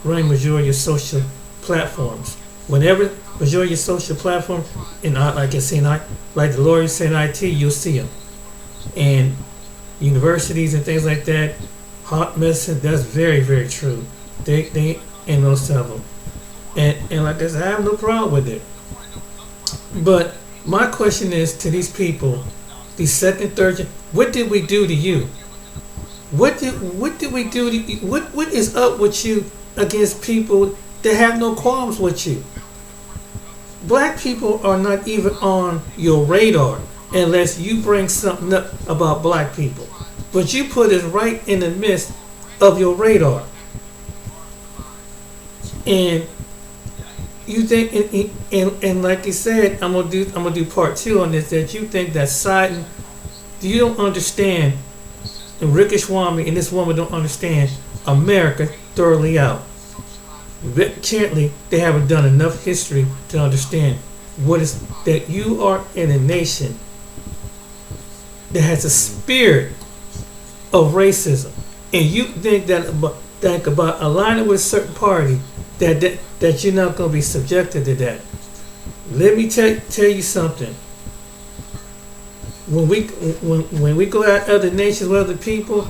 run majority of social platforms. Whenever majority of social platforms, and like the lawyers say in IT, you'll see them, and universities and things like that. Hot medicine, that's very, very true. They and most of them, and like I said, I have no problem with it. But my question is to these people, these second, third, what did we do to you? What did we do to you? What is up with you against people that have no qualms with you? Black people are not even on your radar unless you bring something up about black people. But you put us right in the midst of your radar. And you think, and like you said, I'm gonna do part 2 on this. That you think that siding, you don't understand, and Rick Ashwami and this woman don't understand America thoroughly out. Apparently, they haven't done enough history to understand what is that you are in a nation that has a spirit of racism, and you think about aligning with a certain party that you're not going to be subjected to that. Let me tell you something. When we go out other nations with other people,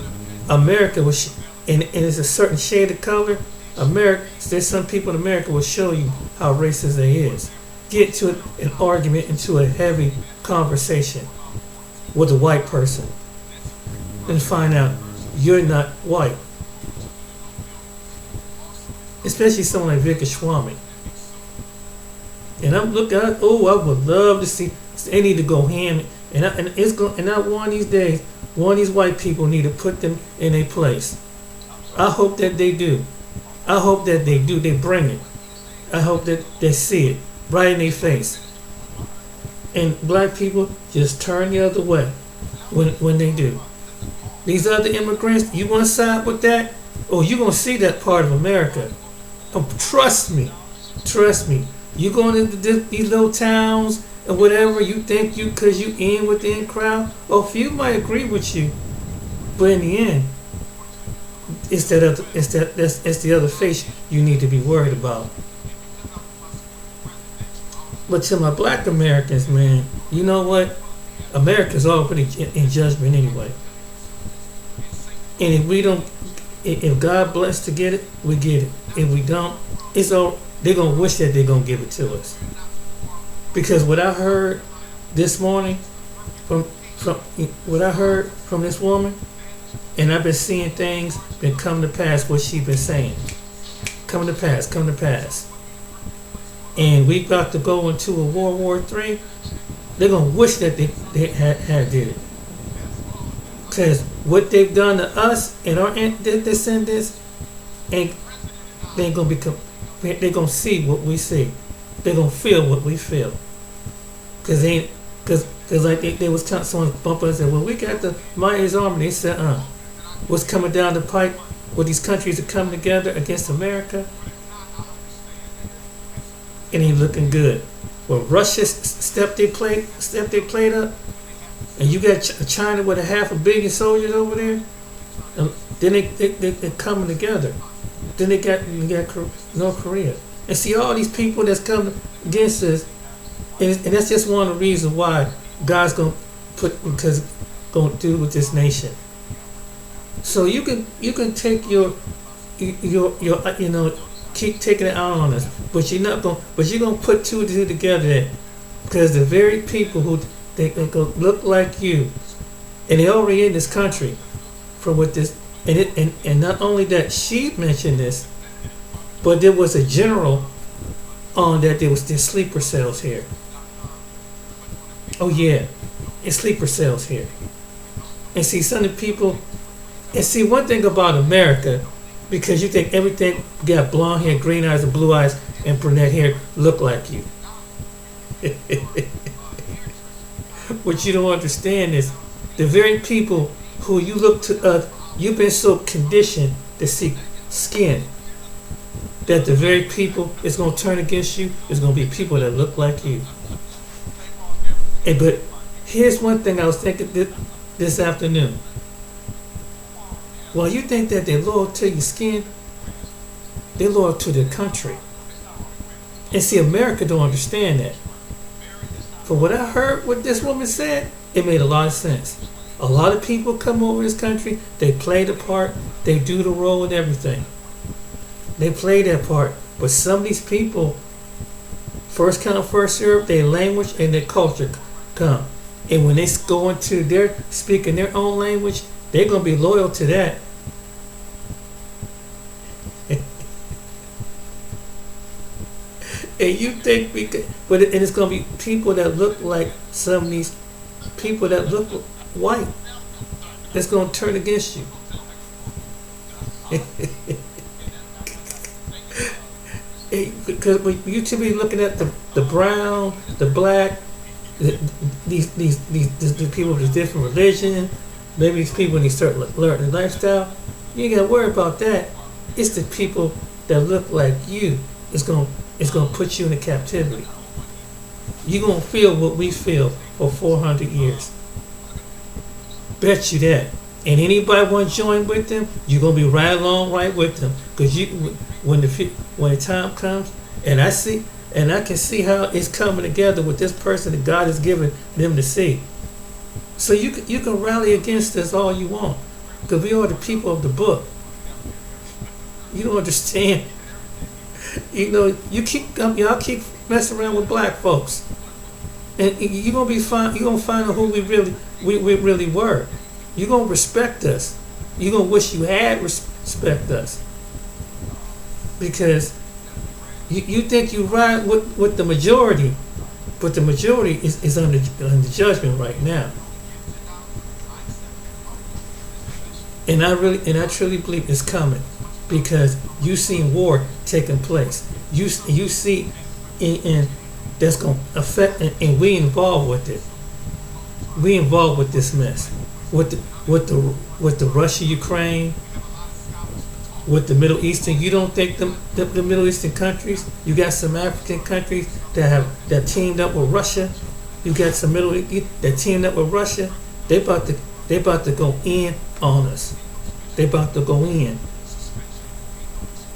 America was, and it's a certain shade of color. There's some people in America will show you how racist they is. Get to an argument, into a heavy conversation with a white person, and find out you're not white. Especially someone like Victor Schwami. And I'm looking at, I would love to see, they need to go ham, and I one of these days, one of these white people need to put them in a place. I hope that they do. I hope that they do. They bring it. I hope that they see it right in their face. And black people just turn the other way when they do. These other immigrants, you want to side with that? Oh, you're going to see that part of America. Trust me. You going into these little towns or whatever, you think because you in with the in crowd, a few might agree with you, but in the end, it's the other face you need to be worried about. But to my black Americans, man, you know what? America's already in judgment anyway. And if God bless to get it, we get it. If we don't, they're gonna wish that they're gonna give it to us. Because what I heard this morning from what I heard from this woman, and I've been seeing things been come to pass what she's been saying. Come to pass. And we about to go into a World War III. They're gonna wish that they had did it. Because what they've done to us and our descendants, they're gonna see what we see. They're gonna feel what we feel. Cause like they was telling someone bumping and said, well, we got the Myers Army. They said, what's coming down the pipe? Where these countries are coming together against America, it ain't looking good. Well, Russia stepped their plate up, and you got China with 500 million soldiers over there. Then they're coming together. Then they got North Korea, and see all these people that's coming against us, and that's just one of the reasons why God's gonna do with this nation. So you can take your keep taking it out on us, but you're gonna put two and two together there, because the very people who they gonna look like you, and they already in this country, from what this and not only that, she mentioned this, but there was a general on that there sleeper cells here. Oh yeah, it's sleeper cells here. And see, some of the people, and see one thing about America, because you think everything got blonde hair, green eyes, and blue eyes, and brunette hair look like you. What you don't understand is the very people who you look to, you've been so conditioned to see skin, that the very people that's going to turn against you is going to be people that look like you. But here's one thing I was thinking this afternoon. Well, you think that they're loyal to your skin, they're loyal to their country. And see, America don't understand that. From what I heard what this woman said, it made a lot of sense. A lot of people come over this country, they play the part, they do the role and everything. They play that part. But some of these people, first come, first serve, their language and their culture come. And when they go into their speaking their own language, they're going to be loyal to that. And you think we could, and it's going to be people that look like some of these people that look white that's going to turn against you. Because you should be looking at the brown, the black, these people with different religion, maybe these people need to start learning lifestyle. You ain't got to worry about that. It's the people that look like you. It's gonna put you into captivity. You're gonna feel what we feel for 400 years. Bet you that. And anybody want to join with them, you're gonna be right along right with them. Cause when the time comes, and I can see how it's coming together with this person that God has given them to see. So you can rally against us all you want, because we are the people of the book. You don't understand. Y'all keep messing around with black folks, and you're gonna be fine. You're gonna find out who we really were. You're gonna respect us. You're gonna wish you had respect us, because you think you ride with the majority, but the majority is under judgment right now. And I truly believe it's coming, because you seen war taking place. You see, and that's gonna affect, and we involved with it. We involved with this mess, with the Russia, Ukraine, with the Middle Eastern. You don't think the Middle Eastern countries? You got some African countries that teamed up with Russia. You got some Middle East that teamed up with Russia. They about to go in on us. They about to go in.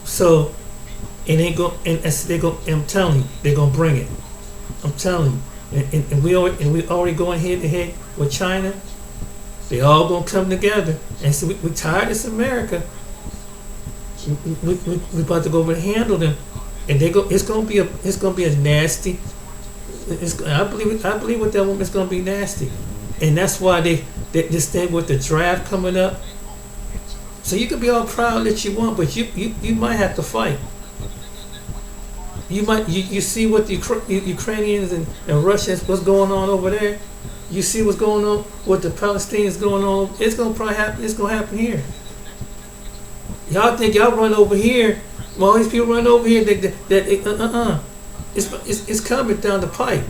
So, I'm telling you, they're gonna bring it. I'm telling you, and we already going head to head with China. They all gonna come together and say we tired of this America. We about to go over and handle them, and it's gonna be a nasty. I believe with that woman, it's gonna be nasty, and that's why they this thing with the draft coming up. So you can be all proud that you want, but you might have to fight. You see what the Ukrainians and Russians, what's going on over there. You see what's going on with the Palestinians going on. It's gonna probably happen. It's gonna happen here. Y'all think y'all run over here? Well, all these people run over here. It's coming down the pipe.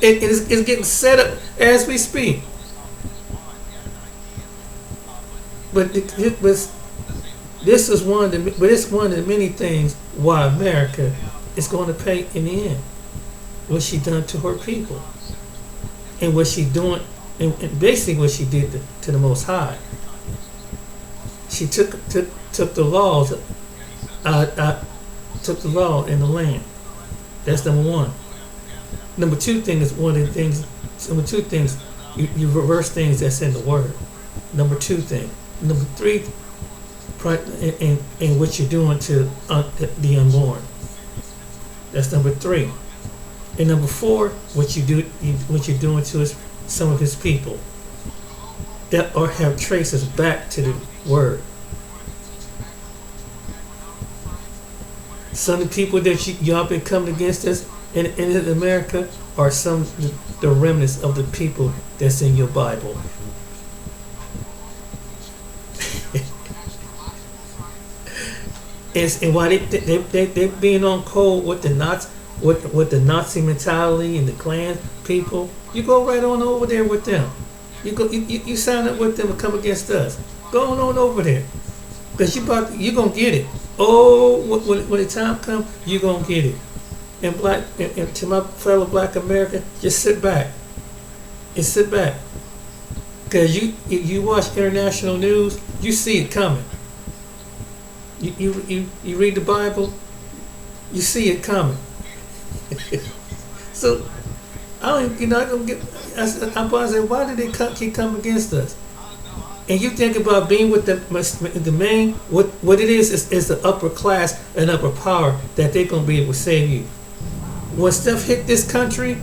It's getting set up as we speak. But this is one of the many things why America is going to pay in the end. What she done to her people, and what she doing, and basically what she did to the Most High. She took the laws, took the law in the land. That's number one. Number two thing is Number two things, you reverse things that's in the word. Number two thing. Number three, and what you're doing to the unborn. That's number three. And number four, what you're doing to some of his people that have traces back to the word. Some of the people that y'all been coming against us in America are some of the remnants of the people that's in your Bible. And why they being on cold with the Nazi mentality and the Klan people, you go right on over there with them. You sign up with them and come against us. Go on over there, because you gonna get it. Oh, when the time comes, you gonna get it. And to my fellow Black American, just sit back. Because you watch international news, you see it coming. You read the Bible, you see it coming. So I don't get. I'm saying, why did they keep coming against us? And you think about being with the main. What it is the upper class and upper power that they're gonna be able to save you. When stuff hit this country,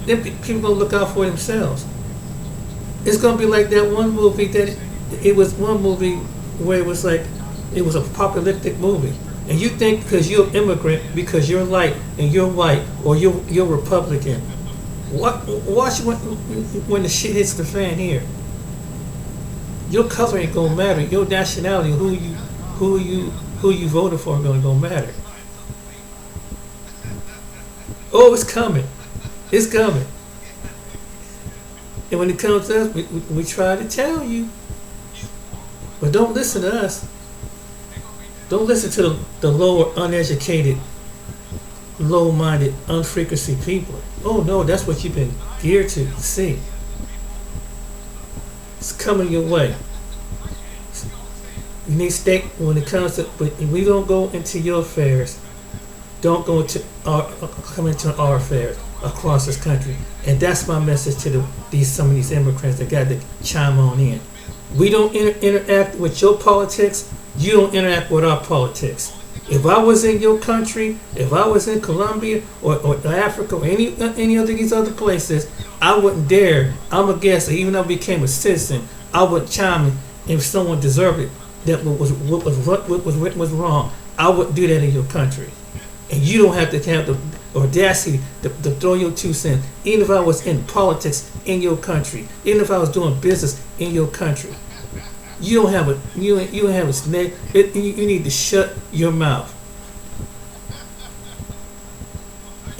then people gonna look out for themselves. It's gonna be like that one movie it was one movie where it was like. It was a apocalyptic movie, and you think because you're an immigrant, because you're light and you're white, or you're Republican. Watch when the shit hits the fan here. Your color ain't gonna matter. Your nationality, who you voted for, gonna matter. Oh, it's coming. It's coming. And when it comes to us, we try to tell you, but don't listen to us. Don't listen to the lower, uneducated, low-minded, unfrequency people. Oh no, that's what you've been geared to see. It's coming your way. You need to stay when it comes to. But we don't go into your affairs. Don't go into come into our affairs across this country. And that's my message to some of these immigrants that got to chime on in. We don't interact with your politics. You don't interact with our politics. If I was in your country, if I was in Colombia or Africa or any of these other places, I wouldn't dare. I'm a guest. Even though I became a citizen, I wouldn't chime in if someone deserved it. That what was wrong. I wouldn't do that in your country. And you don't have to have the audacity to throw your 2 cents. Even if I was in politics in your country, even if I was doing business in your country, you don't have a snake. You need to shut your mouth.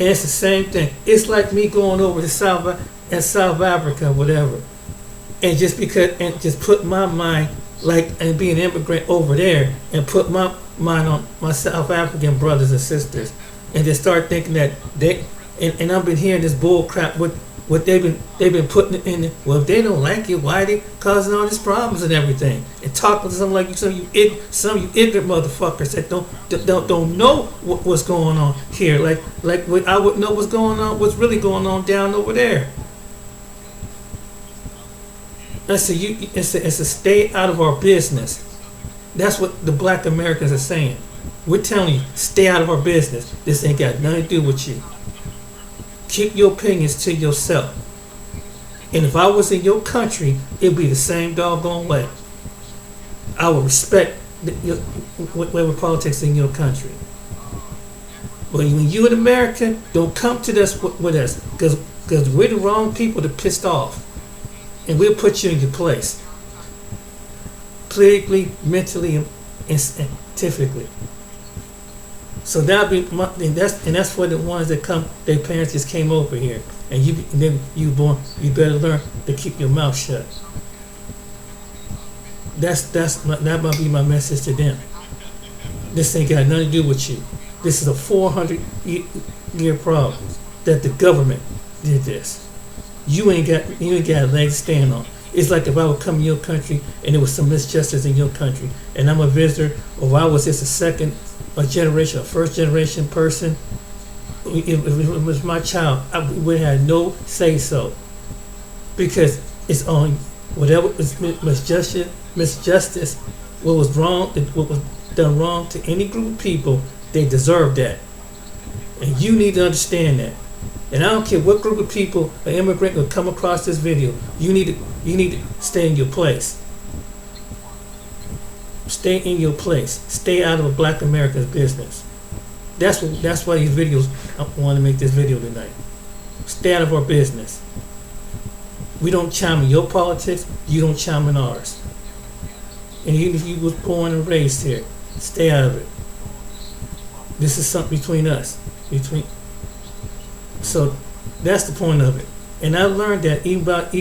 And it's the same thing. It's like me going over to South Africa, whatever, and just put my mind and be an immigrant over there and put my mind on my South African brothers and sisters, and just start thinking that and I've been hearing this bull crap with what they've been putting in. Well, if they don't like it, why are they causing all these problems and everything? And talking to some of you ignorant motherfuckers that don't know what's going on here. Like I would know what's going on, what's really going on down over there. I say it's a stay out of our business. That's what the black Americans are saying. We're telling you, stay out of our business. This ain't got nothing to do with you. Keep your opinions to yourself. And if I was in your country, it'd be the same doggone way. I would respect whatever politics in your country. But when you in America, don't come to us with us, because we're the wrong people to piss off. And we'll put you in your place. Politically, mentally, and scientifically. So that'd be that's for the ones that come. Their parents just came over here, and then you born. You better learn to keep your mouth shut. That might be my message to them. This ain't got nothing to do with you. This is a 400-year problem that the government did this. You ain't got a leg to stand on. It's like if I would come in your country and there was some misjustice in your country, and I'm a visitor, or if I was just a first generation person, if it was my child, I would have no say so, because it's on whatever was misjustice, what was wrong, what was done wrong to any group of people, they deserve that, and you need to understand that. And I don't care what group of people, an immigrant will come across this video. You need to stay in your place. Stay in your place. Stay out of a black American's business. That's why these videos. I want to make this video tonight. Stay out of our business. We don't chime in your politics. You don't chime in ours. And even if you was born and raised here, stay out of it. This is something between us. So that's the point of it. And I learned that even about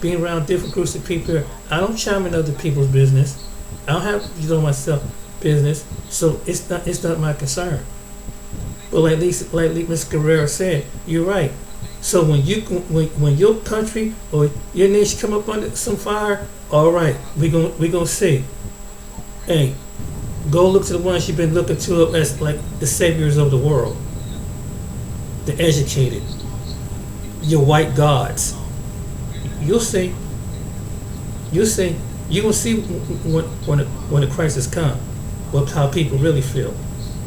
being around different groups of people here, I don't chime in other people's business. I don't have myself business, so it's not my concern. But like Ms. Guerrero said, you're right. So when your country or your nation come up under some fire, all right, we gonna see. Hey, go look to the ones you've been looking to up as like the saviors of the world. The educated, your white gods. You'll see. You'll see. You gonna see when the crisis comes, how people really feel.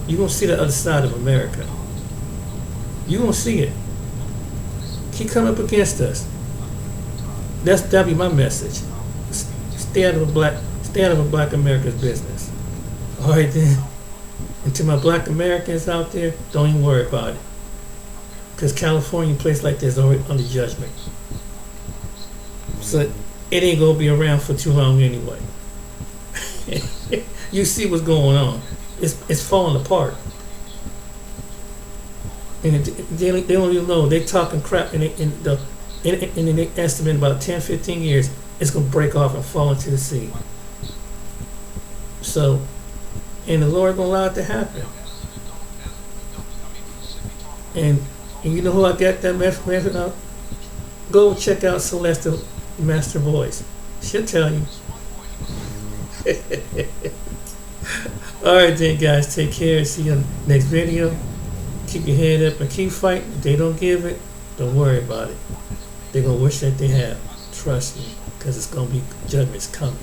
You gonna see the other side of America. You gonna see it. Keep coming up against us. That'll be my message. Stay out of a black America's business. All right then. And to my black Americans out there, don't even worry about it. Because California, a place like this, is already under judgment. So it ain't going to be around for too long anyway. You see what's going on. It's falling apart. And they don't even know. They're talking crap, and they estimate about 10, 15 years, it's going to break off and fall into the sea. So, and the Lord going to allow it to happen. And you know who I got that message out? Go check out Celestial Master Voice. She'll tell you. Alright then, guys. Take care. See you on the next video. Keep your head up and keep fighting. If they don't give it, don't worry about it. They're going to wish that they have. Trust me. Because it's going to be judgment's coming.